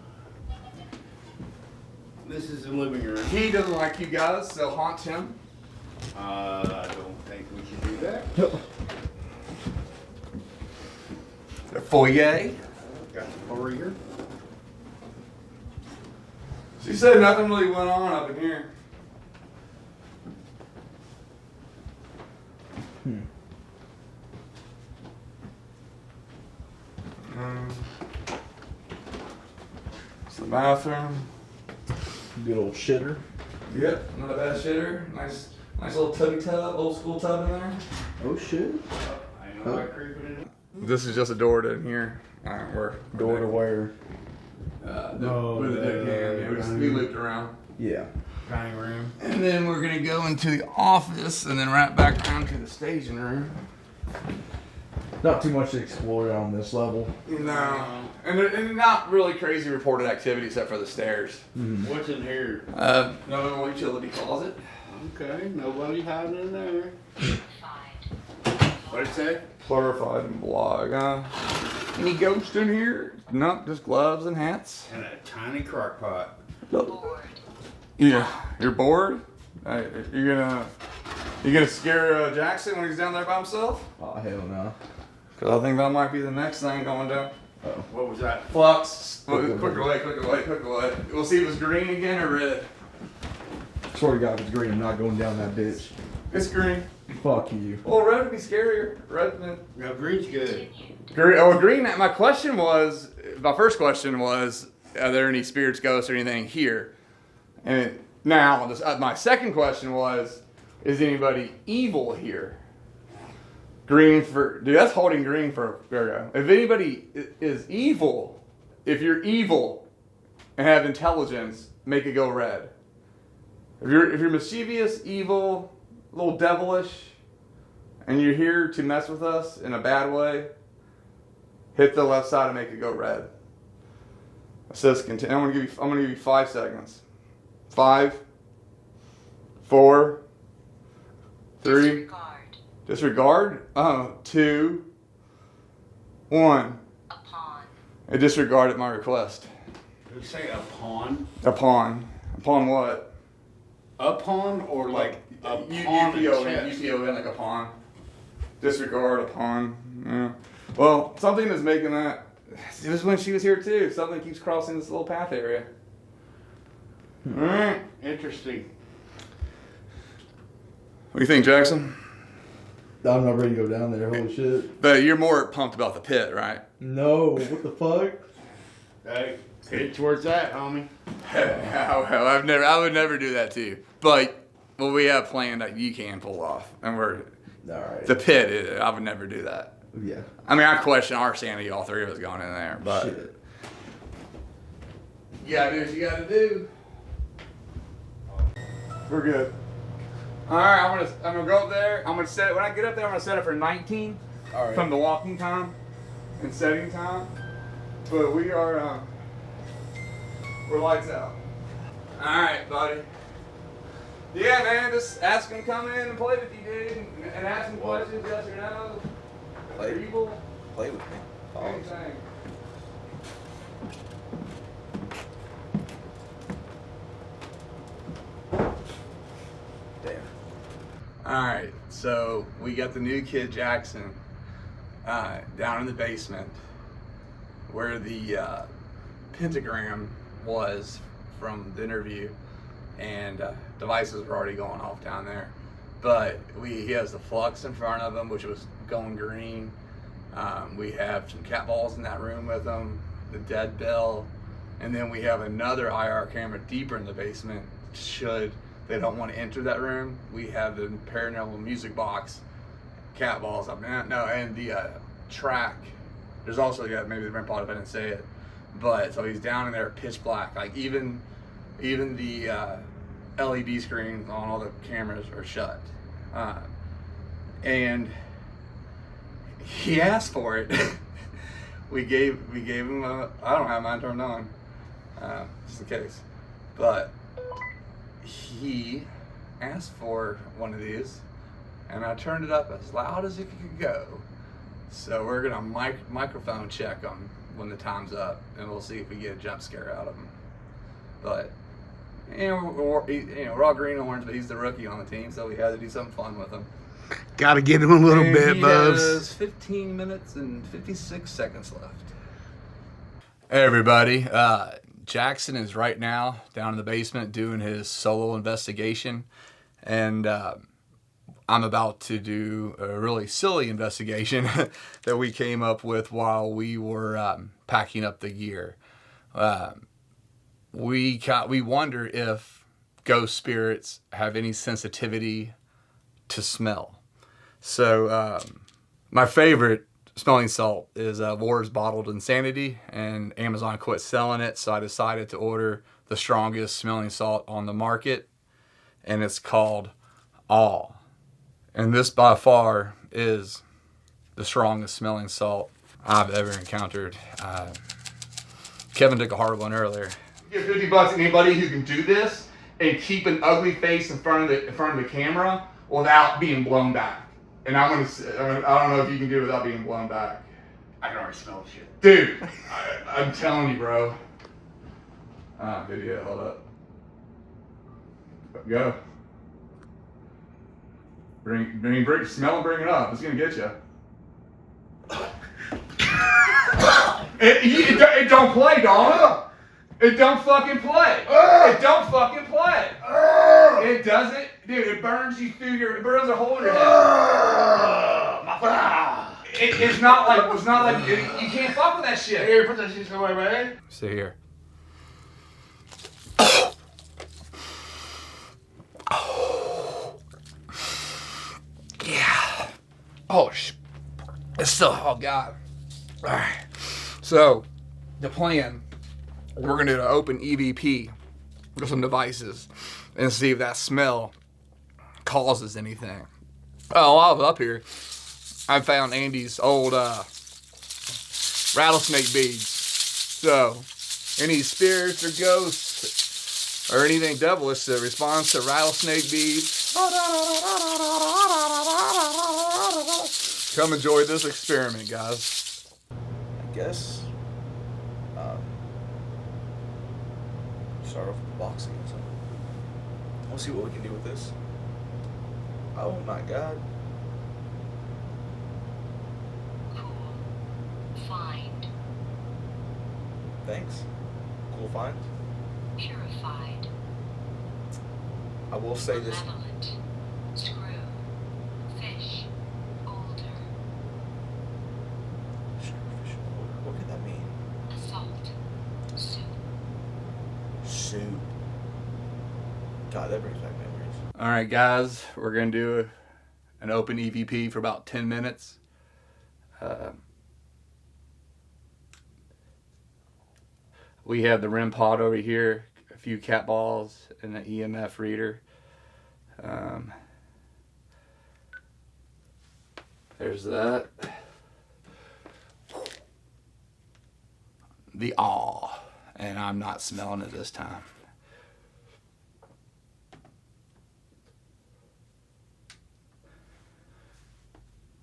this is the living room. He doesn't like you guys, so haunt him. I don't think we should do that. The foyer. Got the floor here. She said nothing really went on up in here. It's the bathroom. Good old shitter. Yep, not a bad shitter. Nice little tubby tub, old school tub in there. Oh shit. I know I creeping in. This is just a door to in here. We're Door to where? with the deck hand. We looped around. Yeah. Dining room. And then we're gonna go into the office and then right back down to the staging room. Not too much to explore on this level. No, and not really crazy reported activity except for the stairs. What's in here? No utility closet. Okay, nobody hiding in there. What'd it say? Clarified and blog. Any ghosts in here? No, just gloves and hats. And a tiny crock pot. Bored. Yeah, you're bored. You're gonna scare Jackson when he's down there by himself? Oh hell no. Cause I think that might be the next thing going down. What was that? Flux. Quick away. We'll see if it was green again or red. Swear to God, if it's green, I'm not going down that bitch. It's green. Fuck you. Well, red would be scarier. Red than No, green's good. green. Oh, green. My first question was, are there any spirits, ghosts, or anything here? And now, my second question was, is anybody evil here? Green for, dude, that's holding green for Virgo. If anybody is evil, if you're evil and have intelligence, make it go red. If you're mischievous, evil, a little devilish, and you're here to mess with us in a bad way, hit the left side and make it go red. It says continue. I'm gonna give you 5 seconds. 5, 4, 3. Disregard. Disregard. 2, 1. Upon. I disregarded my request. Did you say upon? Upon. Upon what? Upon or like upon the chest? UPON, like upon. Disregard upon. Yeah. Well, something is making that. It was when she was here too. Something keeps crossing this little path area. All right. Interesting. What do you think, Jackson? I'm not ready to go down there. Holy shit. But you're more pumped about the pit, right? No, what the fuck? Hey, head towards that, homie. I would never do that to you. But what we have planned that you can pull off, and we're All right. the pit. I would never do that. Yeah. I mean, I question our sanity, all three of us going in there, but Shit. you gotta do what you gotta do. We're good. All right, I'm gonna go up there. I'm gonna set it when I get up there. I'm gonna set it for 19 All right. from the walking time and setting time. But we are we're lights out. All right, buddy. Yeah, man, just ask him to come in and play with you, dude, and ask him questions, yes or no. Play. Are evil? Play with me. Anything. Damn. Alright, so we got the new kid Jackson down in the basement where the pentagram was from the interview, and devices were already going off down there. But he has the flux in front of him, which was going green. We have some cat balls in that room with him, the dead bell, and then we have another IR camera deeper in the basement. Should they don't want to enter that room, we have the paranormal music box, cat balls up there. No, and the track. There's also maybe the REM pod if I didn't say it, but so he's down in there pitch black. Like even the LED screens on all the cameras are shut, and he asked for it. we gave him I don't have mine turned on, just in case, but he asked for one of these, and I turned it up as loud as it could go. So we're gonna microphone check him when the time's up, and we'll see if we get a jump scare out of him. But we're all green and orange, but he's the rookie on the team, so we had to do something fun with him. Gotta get him a little And bit, he Bubs. has 15 minutes and 56 seconds left. Hey everybody, Jackson is right now down in the basement doing his solo investigation, and I'm about to do a really silly investigation that we came up with while we were packing up the gear. We wonder if ghost spirits have any sensitivity to smell. So my favorite smelling salt is Ward's Bottled Insanity, and Amazon quit selling it, so I decided to order the strongest smelling salt on the market, and it's called Awe. And this by far is the strongest smelling salt I've ever encountered. Kevin took a hard one earlier. Give $50 to anybody who can do this and keep an ugly face in front of the camera without being blown back. And I don't know if you can do it without being blown back. I can already smell the shit. Dude, I'm telling you, bro. Video, hold up. Go. Smell and bring it up. It's gonna get you. It don't play, dog. It don't fucking play. It don't fucking play. It doesn't, dude. It burns you through it burns a hole in your head. It's not like you can't fuck with that shit. Here, put that shit away, man. Sit here. Yeah. Oh, it's still, oh God. All right. So, the plan, we're going to do an open EVP with some devices and see if that smell causes anything. Oh, while I was up here, I found Andy's old rattlesnake beads. So, any spirits or ghosts or anything devilish that responds to rattlesnake beads, come enjoy this experiment, guys. I guess. Start off with boxing or something. We'll see what we can do with this. Oh my god. Cool. Find. Thanks. Cool find. Purified. I will say this. Malevolent. Screw. Fish. Older. What could that mean? Assault. Soup. Soup. God, that brings back memories. All right, guys, we're gonna do an open EVP for about 10 minutes. We have the REM pod over here, a few cat balls, and an EMF reader. There's that. The awe, and I'm not smelling it this time.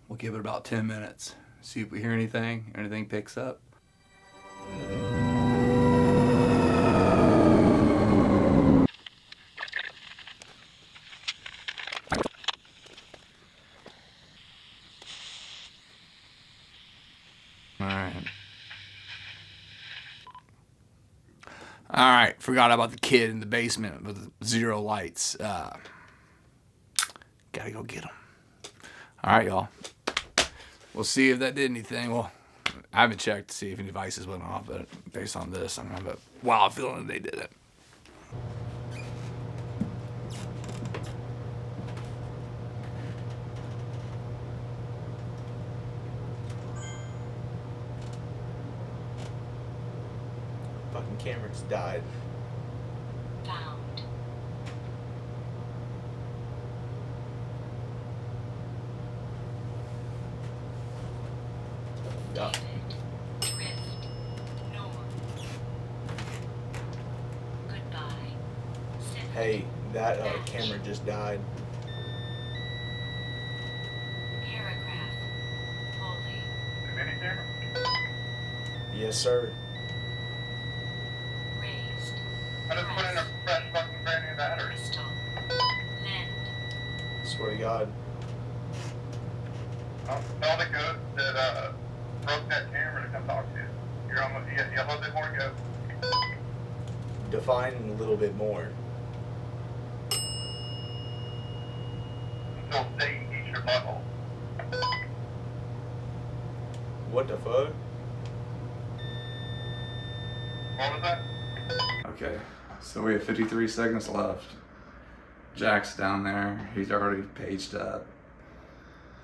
We'll give it about 10 minutes. See if we hear anything picks up. All right, forgot about the kid in the basement with zero lights. Gotta go get him. All right, y'all. We'll see if that did anything. Well, I haven't checked to see if any devices went off, but based on this, I'm gonna have a wild feeling they did it. Fucking camera just died. Found. Yeah. Drift. North. Goodbye. Symphony. Hey, that Match. camera just died. Paragraph. Holy. Yes, sir. Raised. I just put in a fresh fucking brand new battery. Crystal. Lend. Swear to God. Tell the ghost that broke that camera to come talk to you. You're almost, you got a little bit more to go. Define a little bit more. Until Satan eats your butthole. What the fuck? What was that? Okay, so we have 53 seconds left. Jack's down there. He's already paged up.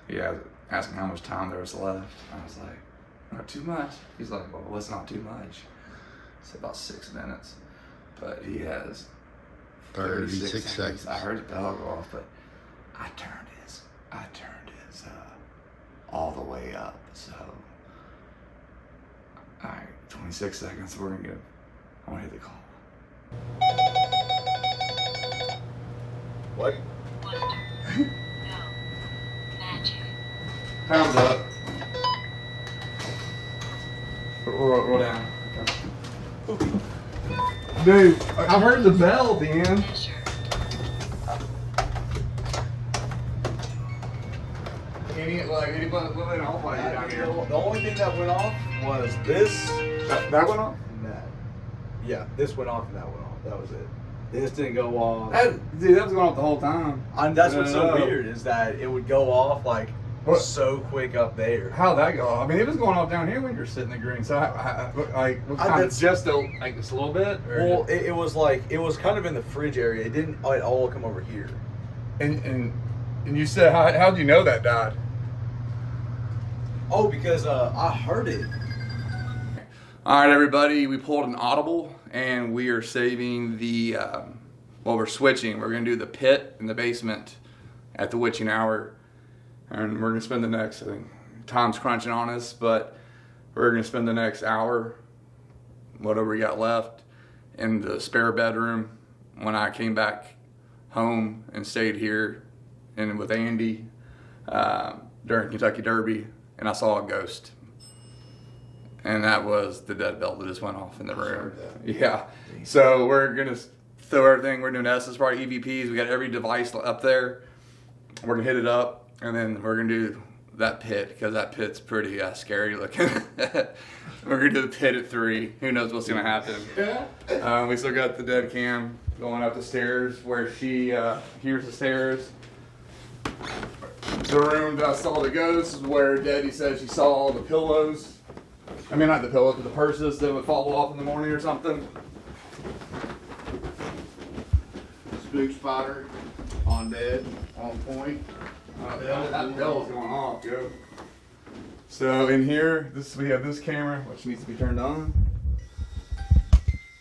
Yeah, asking how much time there was left. I was like, not too much. He's like, well, it's not too much. It's about 6 minutes. But he has 36 seconds. I heard the bell go off, but I turned his all the way up. So, all right, 26 seconds. We're gonna go. I want to hit the call. What? Wonder. No. Magic. Pounds up. Roll down. Dude, I heard the bell at the end. Measure. Anybody off while you're down here? The only thing that went off was this. That went off? And that. Yeah, this went off and that went off. That was it. This didn't go off. Dude, that was going off the whole time. And that's what's so No. weird is that it would go off like What? so quick up there. How'd that go off? I mean, it was going off down here when you're sitting in the green. So, like, what kind of, that's- just a little bit? Or Well, it was like it was kind of in the fridge area. It didn't at all come over here. and you said, how'd you know that died? Oh, because I heard it. All right, everybody, we pulled an audible, and we are saving the, we're switching. We're going to do the pit in the basement at the witching hour, and we're going to spend the next, I think, time's crunching on us, but we're going to spend the next hour whatever we got left in the spare bedroom when I came back home and stayed here and with Andy during Kentucky Derby, and I saw a ghost. And that was the dead belt that just went off in the room. Yeah. So we're going to throw everything. We're doing S's, probably EVPs. We got every device up there. We're going to hit it up, and then we're going to do that pit, because that pit's pretty scary looking. We're going to do the pit at 3. Who knows what's going to happen. We still got the dead cam going up the stairs where she hears the stairs. The room that I saw the ghost is where Daddy said she saw all the pillows. I mean, not the pillows, but the purses that would fall off in the morning or something. Spook spotter on dead, on point. That bell's going off, Joe. So in here, we have this camera, which needs to be turned on.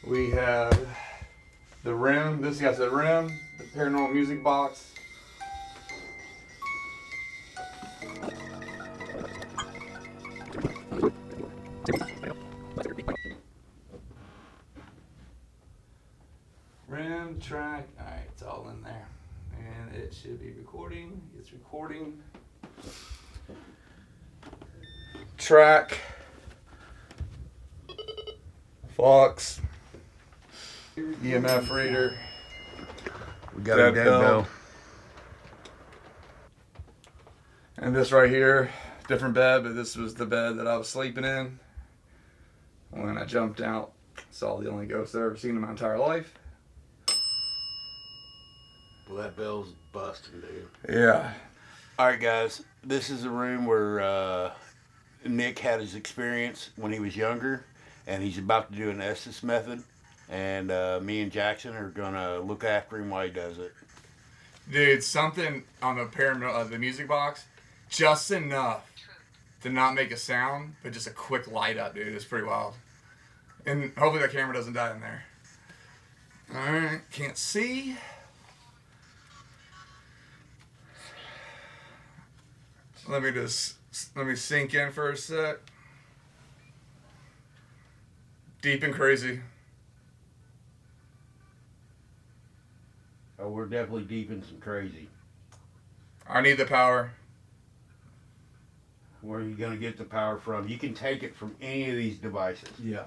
We have the rim. This guy's the rim, the paranormal music box. Rim track. Alright, it's all in there. And it should be recording. It's recording. Track. Fox. EMF reader. We got a dead bell. And this right here, different bed, but this was the bed that I was sleeping in when I jumped out. Saw the only ghost I've ever seen in my entire life. Well, that bell's busting, dude. Yeah. All right, guys. This is a room where Nick had his experience when he was younger, and he's about to do an Estes method. And me and Jackson are gonna look after him while he does it. Dude, something on the paranormal, the music box, just enough to not make a sound, but just a quick light up, dude. It's pretty wild. And hopefully that camera doesn't die in there. All right, can't see. Let me sink in for a sec. Deep and crazy. Oh, we're definitely deep in some crazy. I need the power. Where are you gonna get the power from? You can take it from any of these devices. Yeah.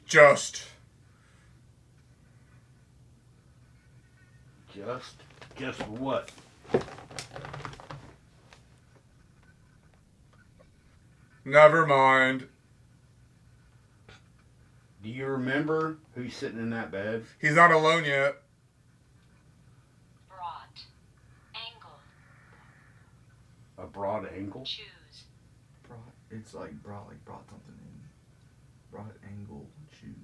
Just. Just what? Never mind. Do you remember who's sitting in that bed? He's not alone yet. Brought. Angle. A broad angle? Choose. It's like brought something in. Brought angle, choose.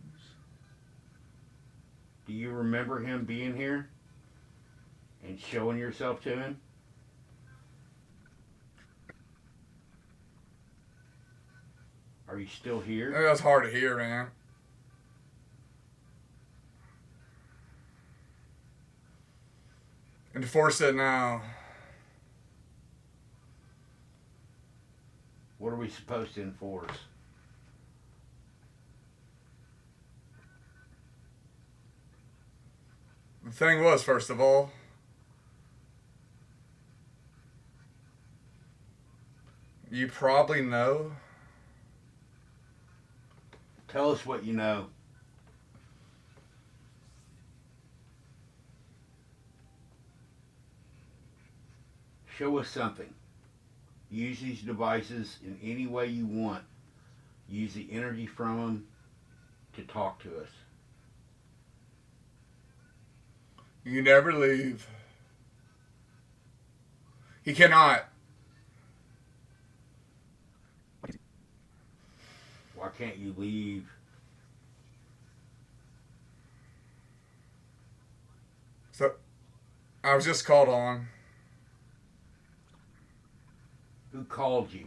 Do you remember him being here? And showing yourself to him? Are you still here? That's hard to hear, man. Enforce it now. What are we supposed to enforce? The thing was, first of all, you probably know. Tell us what you know. Show us something. Use these devices in any way you want. Use the energy from them to talk to us. You never leave. He cannot. Why can't you leave? So, I was just called on. Who called you?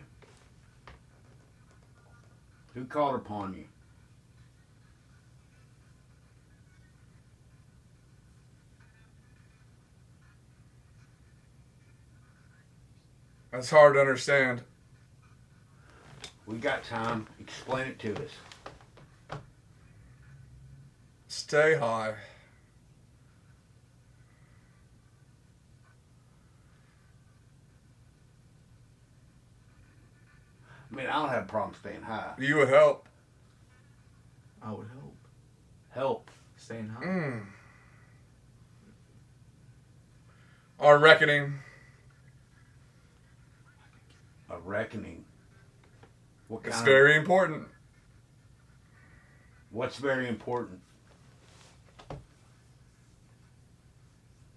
Who called upon you? That's hard to understand. We got time. Explain it to us. Stay high. I mean, I don't have a problem staying high. You would help. I would hope. Help. Staying high. Our reckoning. A reckoning. What It's kind very important. What's very important? The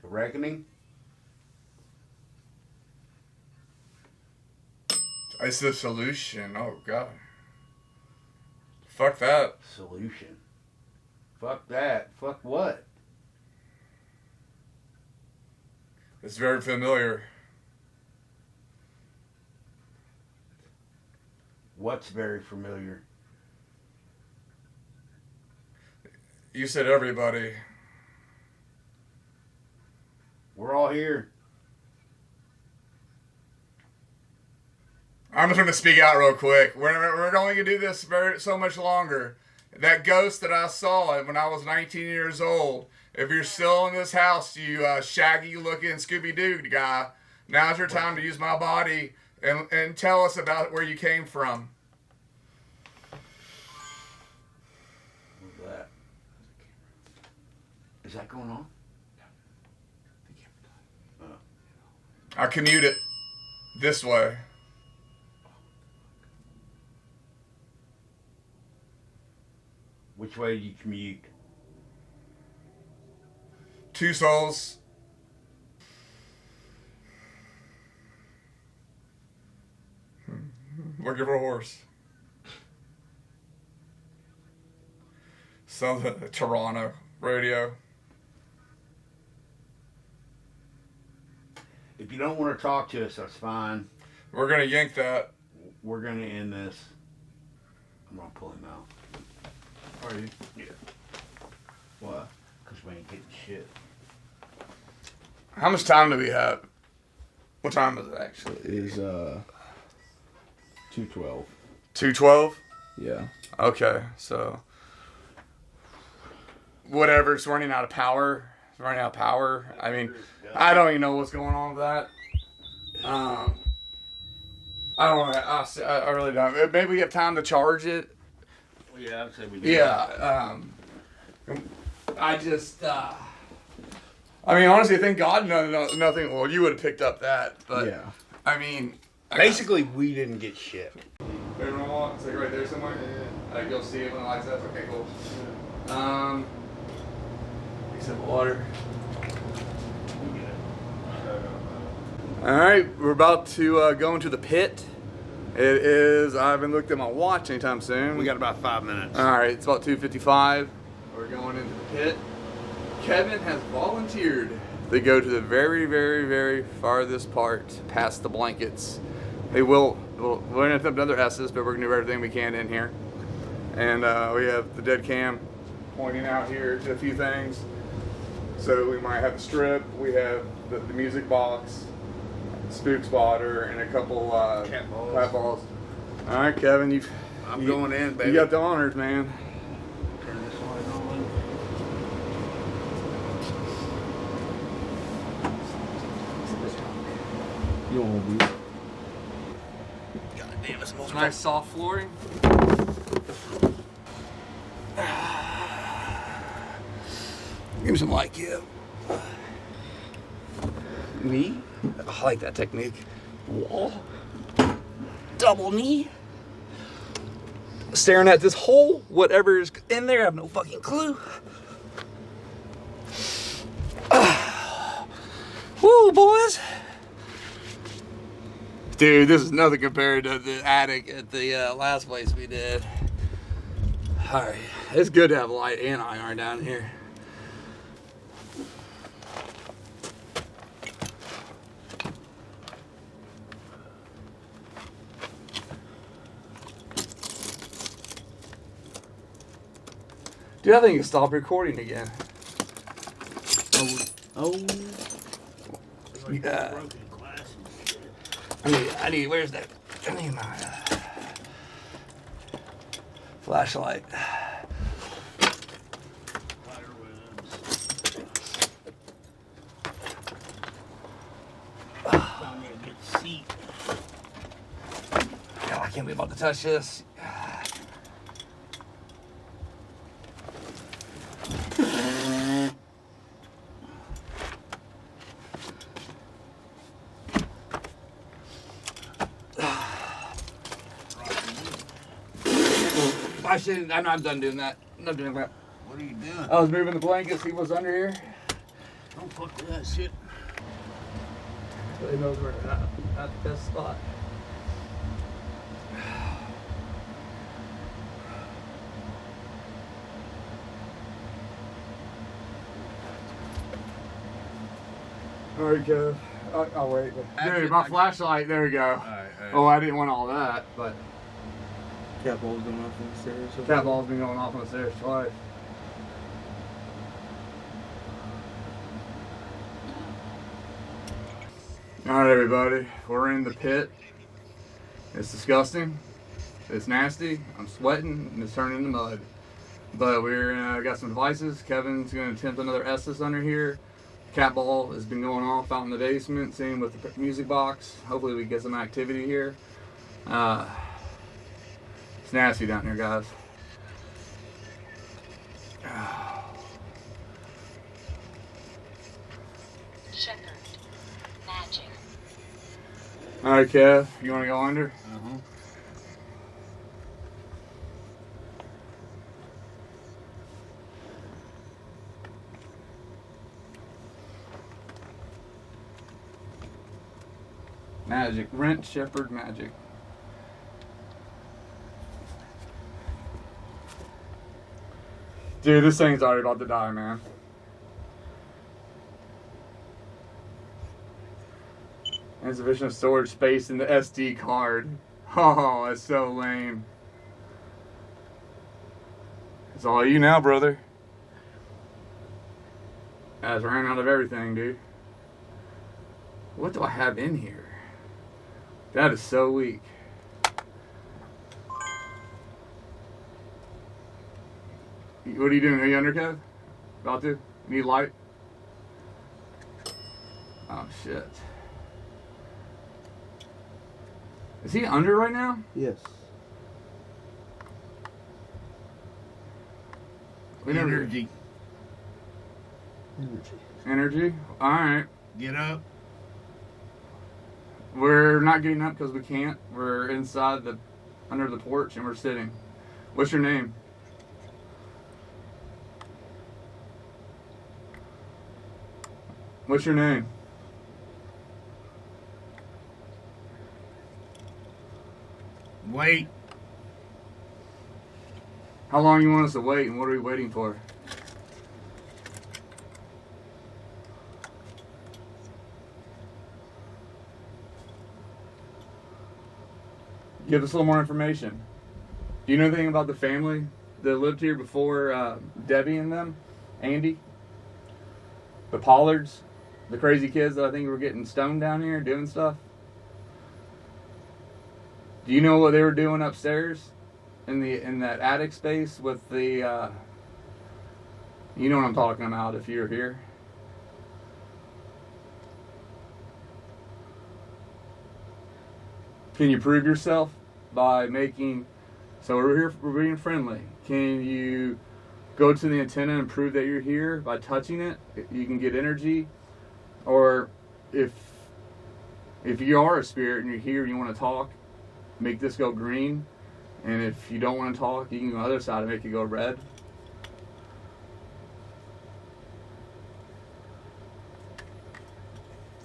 reckoning? It's the solution. Oh, God. Fuck that. Solution. Fuck that. Fuck what? It's very familiar. What's very familiar? You said everybody. We're all here. I'm just going to speak out real quick. We're only going to do this so much longer. That ghost that I saw when I was 19 years old, if you're still in this house, you Shaggy looking Scooby-Doo guy, now's your time to use my body and tell us about where you came from. What's that? Is that going on? I commute it this way. Which way do you commute? Two souls. Looking for a horse. Southern Toronto radio. If you don't want to talk to us, that's fine. We're gonna yank that. We're going to end this. I'm going to pull him out. Are you? Yeah. What? Because we ain't getting shit. How much time do we have? What time is it actually? It is 2:12. 2:12? Yeah. Okay, so whatever, it's running out of power. It's running out of power. I mean, I don't even know what's going on with that. I don't know. I really don't. Maybe we have time to charge it. Well, yeah, I'd say we do. Yeah. I just, I mean, honestly, thank God nothing. Well, you would have picked up that, but Yeah. I mean, Basically, we didn't get shit. Paranormal, it's like right there somewhere. You'll see it when it lights up. Okay, cool. Get some water. All right, we're about to go into the pit. It is. I haven't looked at my watch anytime soon. We got about 5 minutes. All right, it's about 2:55. We're going into the pit. Kevin has volunteered to go to the very, very, very farthest part, past the blankets. We're gonna attempt other S's, but we're gonna do everything we can in here. And we have the dead cam pointing out here to a few things. So we might have a strip. We have the music box, spook spotter, and a couple cat balls. All right, Kevin, I'm going in, baby. You got the honors, man. Turn this light on. You don't want these. God damn, it smells Nice soft flooring. Give me some light, Kev. Knee. I like that technique. Wall. Double knee. Staring at this hole, whatever is in there, I have no fucking clue. Woo, boys. Dude, this is nothing compared to the attic at the last place we did. Alright, it's good to have light and iron down here. Dude, I think you stopped recording again. Oh. Yeah. I need, where's that? I need my, Flashlight. Found me a good seat. God, I can't believe I'm about to touch this. I shouldn't. I'm not done doing that. I'm not doing that. What are you doing? I was moving the blankets. He was under here. Don't fuck with that shit. He knows where to at the best spot. All right, Kev. I'll wait. Dude, my flashlight. There we go. All right. Oh, I didn't want all that, but Cat balls going off on the stairs. cat ball's been going off on the stairs twice. All right, everybody. We're in the pit. It's disgusting. It's nasty. I'm sweating, and it's turning into mud. But we're got some devices. Kevin's going to attempt another Estes under here. Cat ball has been going off out in the basement. Same with the music box. Hopefully we get some activity here. It's nasty down here, guys. Shepherd. Magic. All right, Kev. You want to go under? Uh-huh. Magic. Rent Shepherd Magic. Dude, this thing's already about to die, man. Insufficient storage space in the SD card. Oh, that's so lame. It's all you now, brother. I just ran out of everything, dude. What do I have in here? That is so weak. What are you doing? Are you under, Kev? About to? Need light? Oh, shit. Is he under right now? Yes. We never- Energy. Energy? Alright. Get up. We're not getting up because we can't. We're inside under the porch and we're sitting. What's your name? What's your name? Wait. How long you want us to wait and what are we waiting for? Give us a little more information. Do you know anything about the family that lived here before Debbie and them? Andy? The Pollards? The crazy kids that I think were getting stoned down here doing stuff? Do you know what they were doing upstairs in that attic space with the you know what I'm talking about if you're here? Can you prove yourself by making, so we're here, we're being friendly. Can you go to the antenna and prove that you're here by touching it? You can get energy. Or if you are a spirit and you're here and you want to talk, make this go green. And if you don't want to talk, you can go on the other side and make it go red.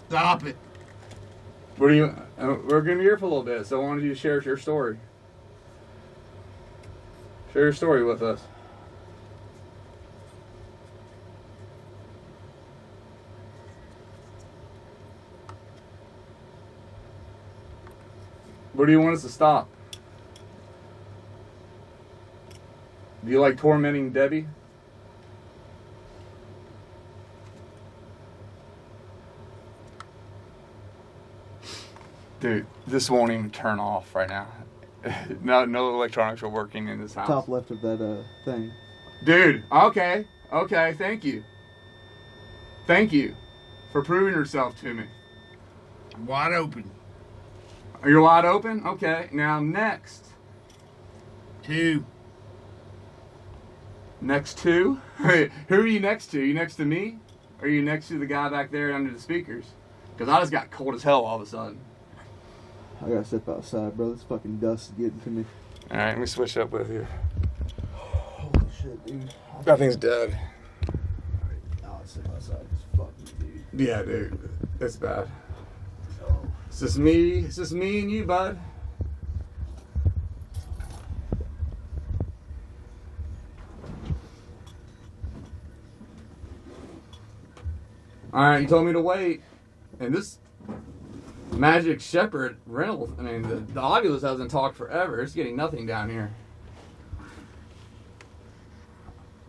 Stop it. What do you? We're gonna be here for a little bit, so I wanted you to share your story. Share your story with us. What do you want us to stop? Do you like tormenting Debbie? Dude, this won't even turn off right now. No electronics are working in this house. Top left of that thing. Dude, okay, thank you. Thank you for proving yourself to me. Wide open. Are you wide open? Okay, now next. 2. Next to? Who are you next to? Are you next to me? Or are you next to the guy back there under the speakers? Because I just got cold as hell all of a sudden. I gotta step outside, bro. This fucking dust is getting to me. Alright, let me switch up with you. Holy shit, dude. That thing's dead. I'll step outside. It's fucking, dude. Yeah, dude. It's bad. It's just me and you, bud. Alright, you told me to wait. And this Magic Shepherd rental, I mean, the Oculus hasn't talked forever. It's getting nothing down here.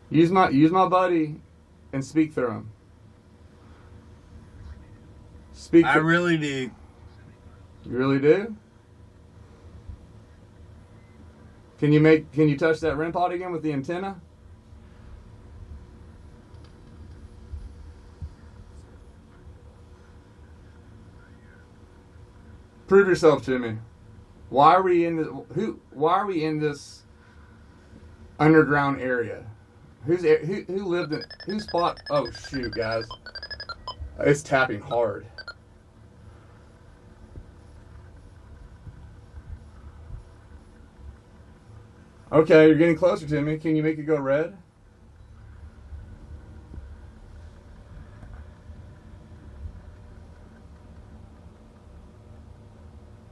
Use my buddy and speak through him. I really do. You really do? Can you touch that REM pod again with the antenna? Prove yourself to me. Why are we in this underground area? Who lived in whose spot? Oh shoot, guys. It's tapping hard. Okay, you're getting closer to me. Can you make it go red?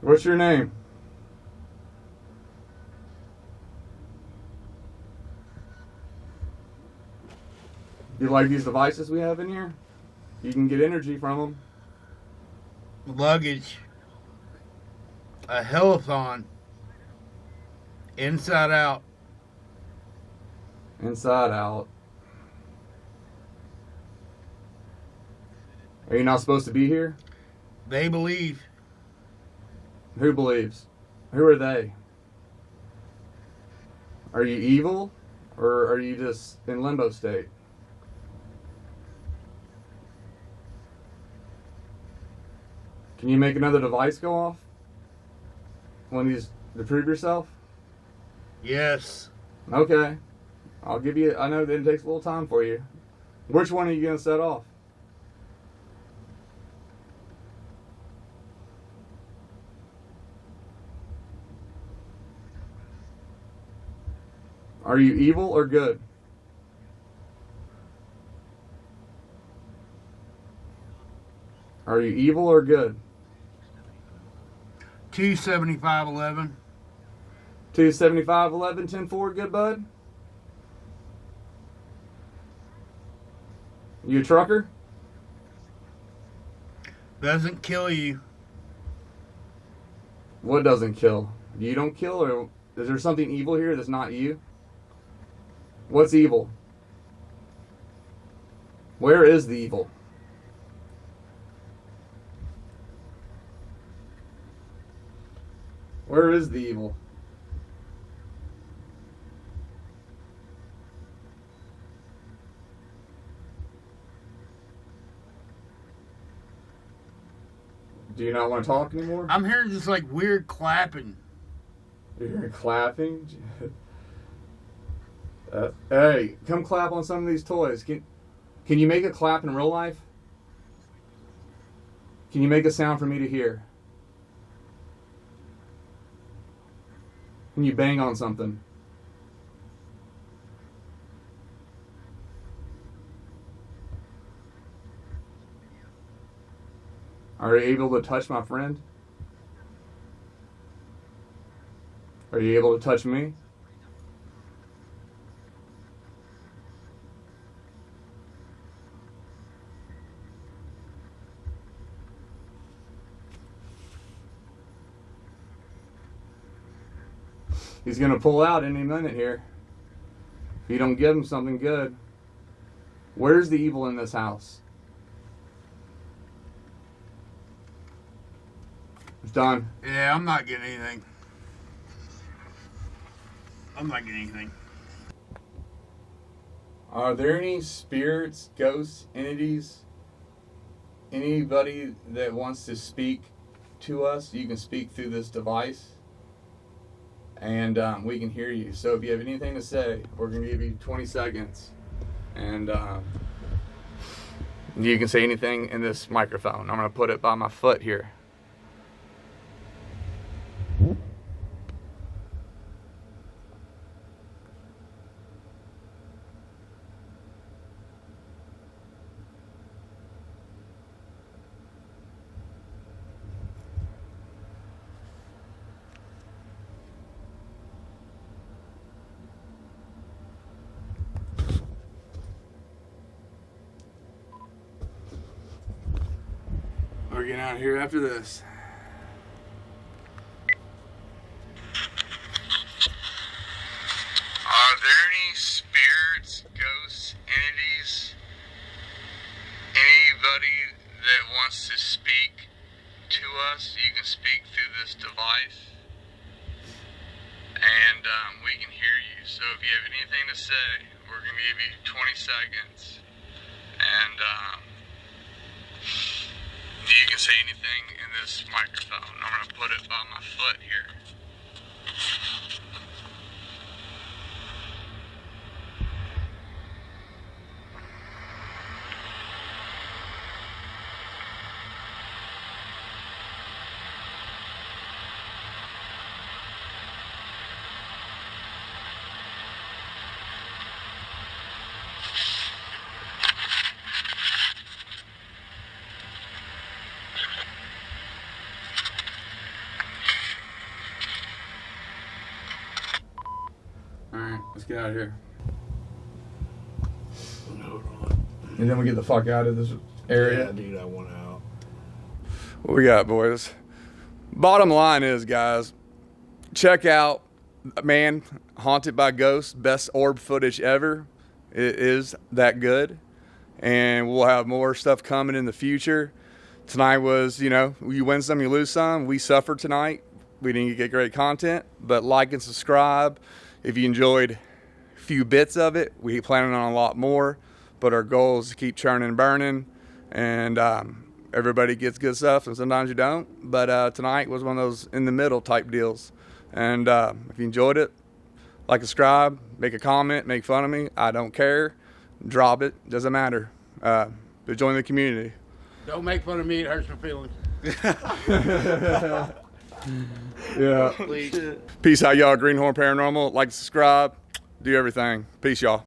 What's your name? You like these devices we have in here? You can get energy from them. Luggage. A hellathon. Inside out. Inside out. Are you not supposed to be here? They believe. Who believes? Who are they? Are you evil? Or are you just in limbo state? Can you make another device go off? To prove yourself? Yes. Okay. I'll give you, I know that it takes a little time for you. Which one are you going to set off? Are you evil or good? Are you evil or good? 27511. 27511 104, good bud? You a trucker? Doesn't kill you. What doesn't kill? You don't kill, or is there something evil here that's not you? What's evil? Where is the evil? Where is the evil? Do you not want to talk anymore? I'm hearing just like weird clapping. You're hearing clapping? Hey, come clap on some of these toys. Can you make a clap in real life? Can you make a sound for me to hear? Can you bang on something? Are you able to touch my friend? Are you able to touch me? He's going to pull out any minute here. If you don't give him something good. Where's the evil in this house? It's done. Yeah, I'm not getting anything. I'm not getting anything. Are there any spirits, ghosts, entities, anybody that wants to speak to us? You can speak through this device, and we can hear you. So if you have anything to say, we're going to give you 20 seconds, and you can say anything in this microphone. I'm going to put it by my foot here. We're getting out of here after this. Are there any spirits, ghosts, entities, anybody that wants to speak to us? You can speak through this device, and we can hear you. So if you have anything to say, we're going to give you 20 seconds, and you can say anything in this microphone. I'm going to put it by my foot here. Alright, let's get out of here. And then we get the fuck out of this area. Yeah, dude, I want out. What we got, boys? Bottom line is, guys, check out Man Haunted by Ghosts, best orb footage ever. It is that good. And we'll have more stuff coming in the future. Tonight was, you win some, you lose some. We suffered tonight. We didn't get great content, but like and subscribe. If you enjoyed a few bits of it, we planning on a lot more, but our goal is to keep churning and burning, and everybody gets good stuff, and sometimes you don't, but tonight was one of those in the middle type deals. And if you enjoyed it, like, subscribe, make a comment, make fun of me, I don't care, drop it, doesn't matter, but join the community. Don't make fun of me, it hurts my feelings. Yeah. Please. Peace out, y'all. Greenhorn Paranormal. Like, subscribe, do everything. Peace, y'all.